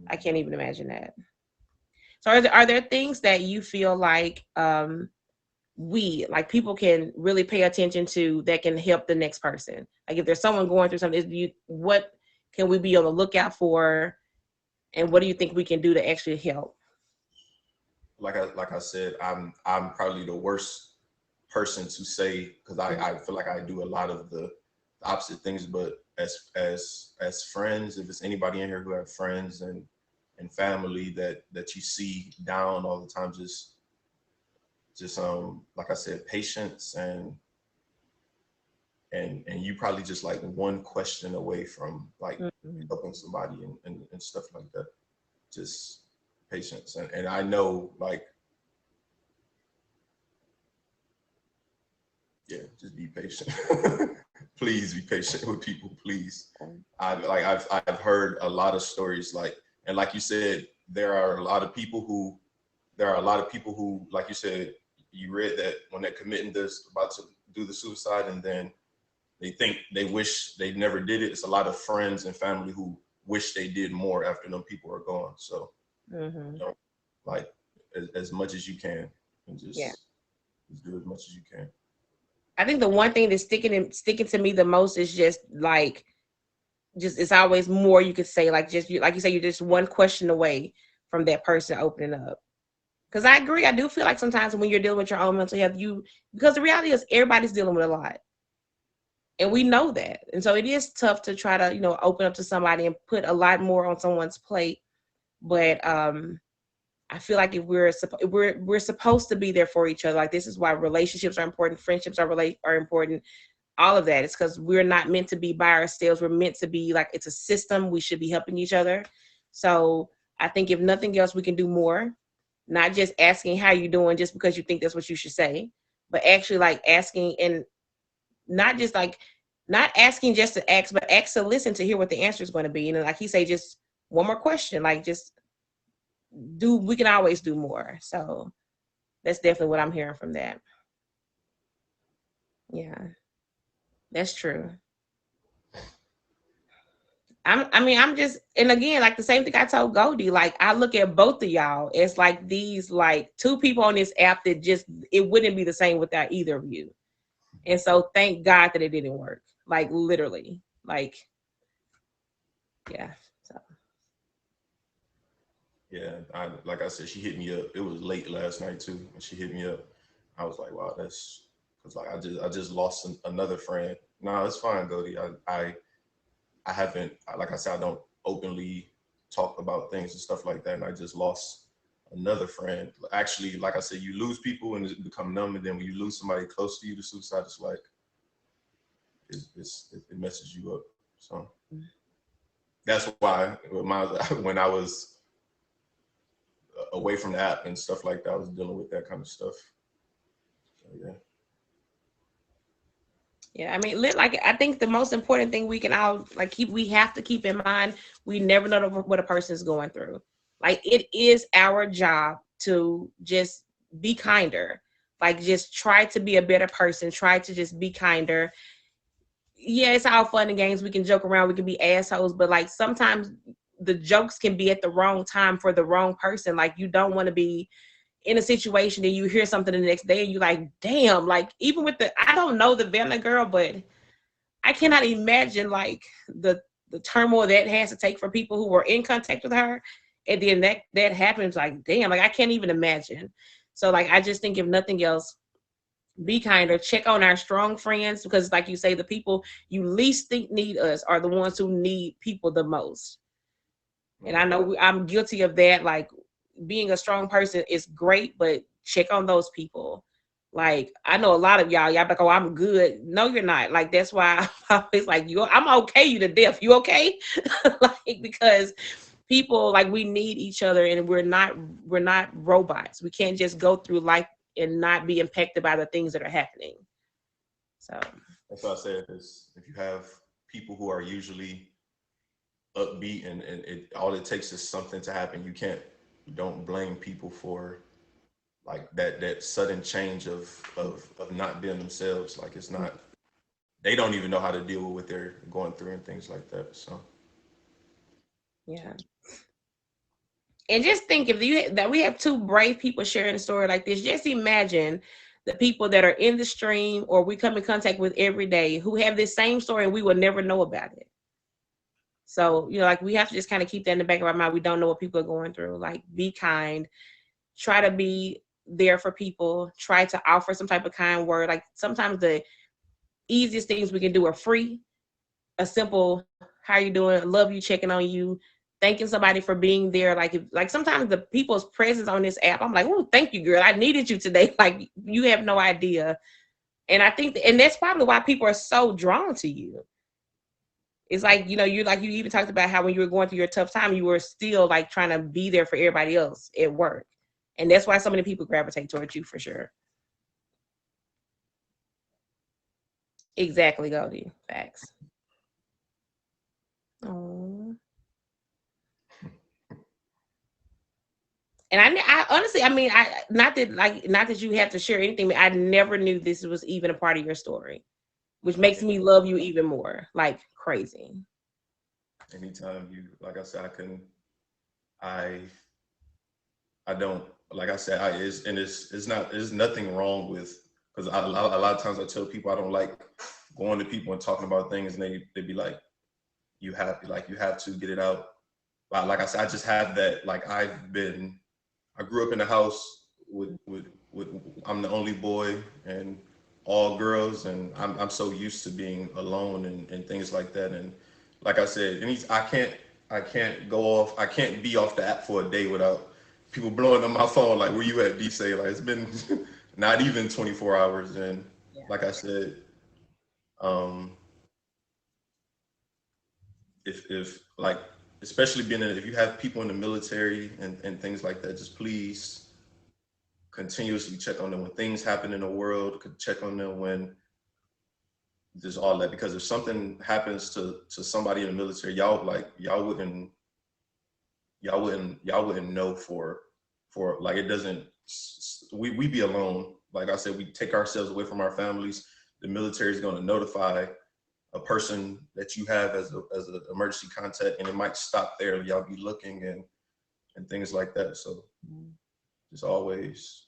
I can't even imagine that. So are there things that you feel like people can really pay attention to that can help the next person? Like, if there's someone going through something, what can we be on the lookout for, and what do you think we can do to actually help? Like I said, I'm probably the worst person to say, because I feel like I do a lot of the opposite things. But as friends, if it's anybody in here who have friends and family that you see down all the time, just like I said, patience, and you probably just like one question away from like helping somebody and stuff like that. Just patience. And I know, like, yeah, just be patient. Please be patient with people, please. I've heard a lot of stories, like, and like you said, there are a lot of people who, like you said, you read that when they're committing this, about to do the suicide, and then they wish they never did it. It's a lot of friends and family who wish they did more after them people are gone. So, like, as much as you can, and just do as much as you can. I think the one thing that's sticking to me the most is just it's always more you could say, like, just like you say, you're just one question away from that person opening up. Because I agree, I do feel like sometimes when you're dealing with your own mental health, because the reality is everybody's dealing with a lot, and we know that, and so it is tough to try to open up to somebody and put a lot more on someone's plate. But I feel like if we're supposed to be there for each other. Like, this is why relationships are important, friendships are important. All of that is because we're not meant to be by ourselves. We're meant to be, like, it's a system. We should be helping each other. So I think if nothing else, we can do more. Not just asking how you doing just because you think that's what you should say, but actually, like, asking, and not just like not asking just to ask, but ask to listen to hear what the answer is going to be. And like he say, just one more question, like, just we can always do more. So that's definitely what I'm hearing from that. Yeah, that's true. I'm just, and again, like the same thing I told Goldie, like, I look at both of y'all as like these, like, two people on this app that just, it wouldn't be the same without either of you. And so thank God that it didn't work. Like, literally, like, yeah. So Yeah, like I said, she hit me up. It was late last night too, and she hit me up. I was like, wow, that's because like I just lost another friend. No, it's fine, Goldie. I haven't, like I said, I don't openly talk about things and stuff like that, and I just lost another friend. Actually, like I said, you lose people and it become numb, and then when you lose somebody close to you to suicide, it's like it messes you up. So that's why when I was away from the app and stuff like that, I was dealing with that kind of stuff. So, yeah. Yeah, I mean, like I think the most important thing we can all like we have to keep in mind, we never know what a person is going through. Like it is our job to just be kinder. Like just try to be a better person, try to just be kinder. Yeah, it's all fun and games. We can joke around, we can be assholes, but like sometimes the jokes can be at the wrong time for the wrong person. Like you don't want to be in a situation and you hear something the next day and you like, damn, like even with I don't know the Vanna girl, but I cannot imagine like the turmoil that has to take for people who were in contact with her. And then that happens, like, damn, like I can't even imagine. So like I just think if nothing else, be kinder, check on our strong friends, because like you say, the people you least think need us are the ones who need people the most. And I know I'm guilty of that. Like being a strong person is great, but check on those people. Like I know a lot of y'all be like, oh, I'm good. No, you're not. Like that's why I'm always like, I'm okay you to death. You okay? Like because people, like, we need each other, and we're not robots. We can't just go through life and not be impacted by the things that are happening. So that's why I said this. If you have people who are usually upbeat and all it takes is something to happen, you don't blame people for like that sudden change of not being themselves. Like it's not, they don't even know how to deal with what they're going through and things like that. So yeah. And just think, if that we have two brave people sharing a story like this, just imagine the people that are in the stream or we come in contact with every day who have this same story and we will never know about it. So, like we have to just kind of keep that in the back of our mind. We don't know what people are going through. Like, be kind, try to be there for people, try to offer some type of kind word. Like sometimes the easiest things we can do are free. A simple "how you doing? Love you," checking on you, thanking somebody for being there. Like sometimes the people's presence on this app, I'm like, oh, thank you, girl. I needed you today. Like you have no idea. And I think, and that's probably why people are so drawn to you. It's like, you even talked about how when you were going through your tough time, you were still like trying to be there for everybody else at work. And that's why so many people gravitate towards you for sure. Exactly, Goldie. Facts. Oh. And I honestly, I mean, not that you have to share anything, but I never knew this was even a part of your story, which makes me love you even more, like crazy. anytime you, like I said, I I don't, like I said, it's nothing wrong with, because a lot of times I tell people I don't like going to people and talking about things, and they be like, you have to get it out. Like I said, I just have that. Like I grew up in a house with I'm the only boy and all girls, and I'm so used to being alone and things like that. And like I said, I can't go off. I can't be off the app for a day without people blowing up my phone like, where you at, D? Say, like, it's been not even 24 hours. And Yeah. like I said, um, if like, especially if you have people in the military and things like that, just please continuously check on them when things happen in the world. Check on them when there's all that, because if something happens to somebody in the military, y'all wouldn't know for like, it doesn't, we be alone. Like I said, we take ourselves away from our families. The military is going to notify a person that you have as an emergency contact, and it might stop there. Y'all be looking and things like that. So just always.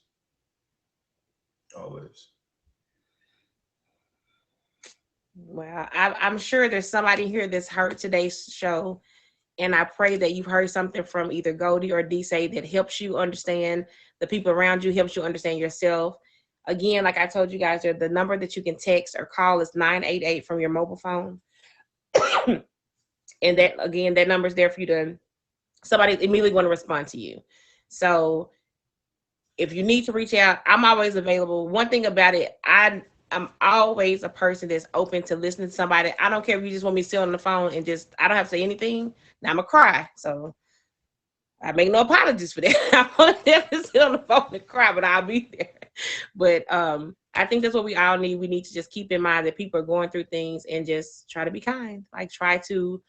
Well, I'm sure there's somebody here that's heard today's show And I pray that you've heard something from either Goldie or D-Say that helps you understand the people around you, helps you understand yourself. Again, like I told you guys, the number that you can text or call is 988 from your mobile phone. And that, again, that number is there for you to, somebody immediately going to respond to you. So if you need to reach out, I'm always available. One thing about it, I'm always a person that's open to listening to somebody. I don't care if you just want me to sit on the phone and just, I don't have to say anything. Now I'm going to cry. So I make no apologies for that. I want them to sit on the phone and cry, but I'll be there. But I think that's what we all need. We need to just keep in mind that people are going through things and just try to be kind. Like, try to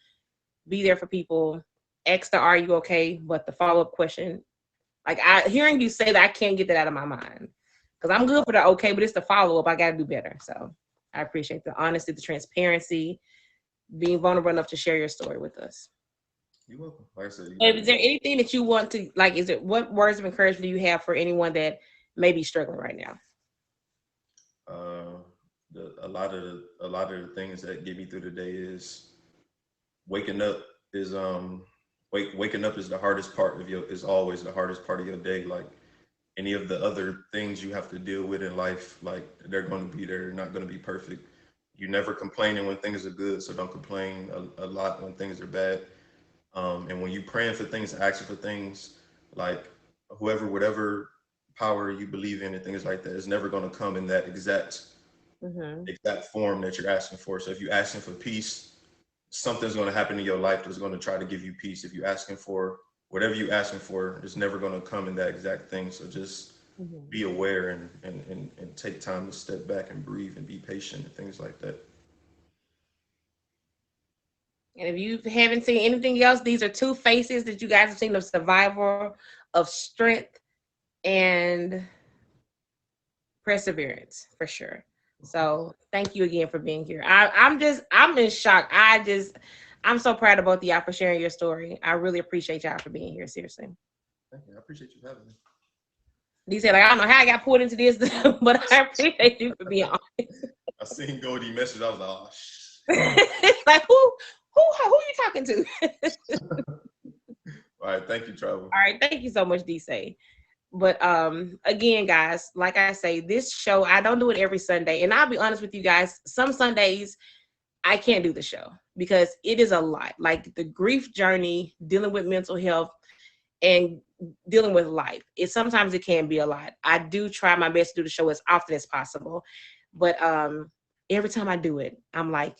be there for people. Ask the "Are you okay?" But the follow-up question, like, hearing you say that, I can't get that out of my mind, because I'm good for the okay, but it's the follow-up. I got to do better. So I appreciate the honesty, the transparency, being vulnerable enough to share your story with us. You're welcome. Like I said, Is there anything that you want to, like, what words of encouragement do you have for anyone that may be struggling right now? A lot of the things that get me through the day is waking up is waking up is the hardest part of is always the hardest part of your day. Like, any of the other things you have to deal with in life, like, they're going to be there, they're not going to be perfect. You never complaining when things are good, so don't complain a lot when things are bad. And when you praying for things, asking for things, like, whatever power you believe in and things like that, is never going to come in that exact form that you're asking for. So if you're asking for peace, something's going to happen in your life that's going to try to give you peace. If you're asking for whatever you're asking for, it's never going to come in that exact thing. So just be aware and take time to step back and breathe and be patient and things like that. And if you haven't seen anything else, these are two faces that you guys have seen of survival, of strength, and perseverance, for sure. So thank you again for being here. I'm in shock. I'm so proud of both of y'all for sharing your story. I really appreciate y'all for being here. Seriously. Thank you. I appreciate you having me. He said, like, I don't know how I got pulled into this, but I appreciate you for being honest. I seen Goldie message. I was like, oh, like, who you talking to? All right, thank you, Travel. All right, thank you so much, D-Say. But again, guys, like I say, this show, I don't do it every Sunday. And I'll be honest with you guys, some Sundays I can't do the show because it is a lot. Like, the grief journey, dealing with mental health, and dealing with life. Sometimes it can be a lot. I do try my best to do the show as often as possible. But every time I do it, I'm like,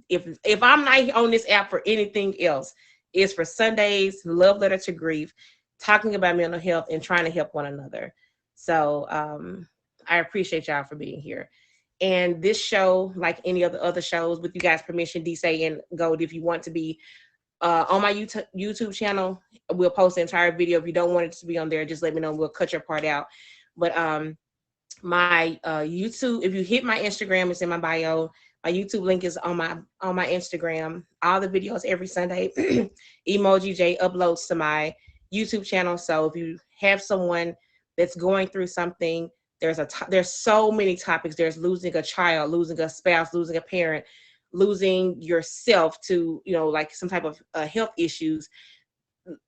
if I'm not on this app for anything else, it's for Sundays, Love Letter to Grief, talking about mental health and trying to help one another. So I appreciate y'all for being here. And this show, like any of the other shows, with you guys' permission, D-Say and Gold, if you want to be on my YouTube channel, we'll post the entire video. If you don't want it to be on there, just let me know. We'll cut your part out. But my YouTube, if you hit my Instagram, it's in my bio. My YouTube link is on my Instagram. All the videos every Sunday, Emoji J uploads to my YouTube channel. So if you have someone that's going through something, there's so many topics. There's losing a child, losing a spouse, losing a parent, losing yourself to, like some type of health issues.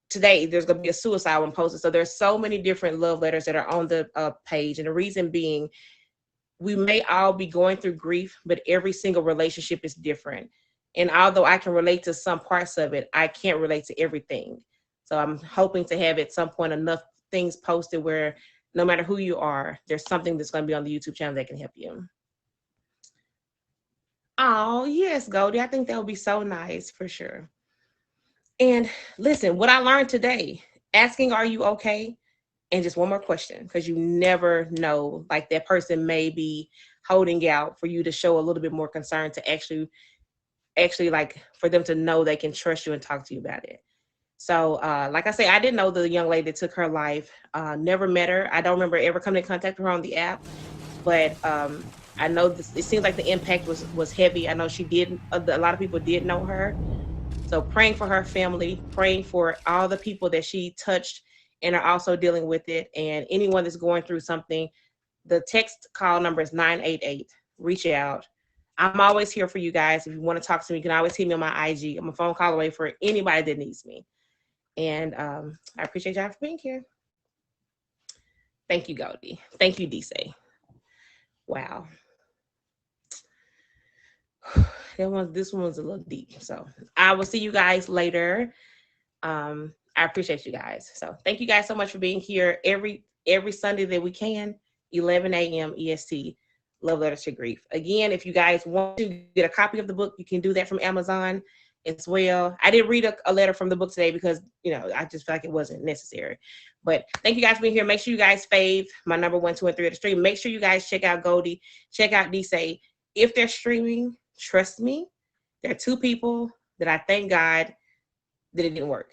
Today, there's going to be a suicide one posted. So there's so many different love letters that are on the page. And the reason being, we may all be going through grief, but every single relationship is different. And although I can relate to some parts of it, I can't relate to everything. So I'm hoping to have at some point enough things posted where no matter who you are, there's something that's going to be on the YouTube channel that can help you. Oh, yes, Goldie. I think that would be so nice for sure. And listen, what I learned today, asking, are you okay? And just one more question, because you never know, like, that person may be holding out for you to show a little bit more concern, to actually like, for them to know they can trust you and talk to you about it. So like I say, I didn't know the young lady that took her life, never met her. I don't remember ever coming in contact with her on the app, but I know it seems like the impact was heavy. I know a lot of people did know her. So praying for her family, praying for all the people that she touched and are also dealing with it. And anyone that's going through something, the text call number is 988. Reach out. I'm always here for you guys. If you want to talk to me, you can always hit me on my IG. I'm a phone call away for anybody that needs me. And I appreciate y'all for being here. Thank you, Goldie. Thank you, DC. Wow. This one was a little deep. So I will see you guys later. I appreciate you guys. So thank you guys so much for being here every Sunday that we can, 11 a.m. EST. Love Letters to Grief. Again, if you guys want to get a copy of the book, you can do that from Amazon as well. I didn't read a letter from the book today because, I just feel like it wasn't necessary. But thank you guys for being here. Make sure you guys fave my number 1, 2, and 3 of the stream. Make sure you guys check out Goldie. Check out DC. If they're streaming, trust me, there are 2 people that I thank God that it didn't work.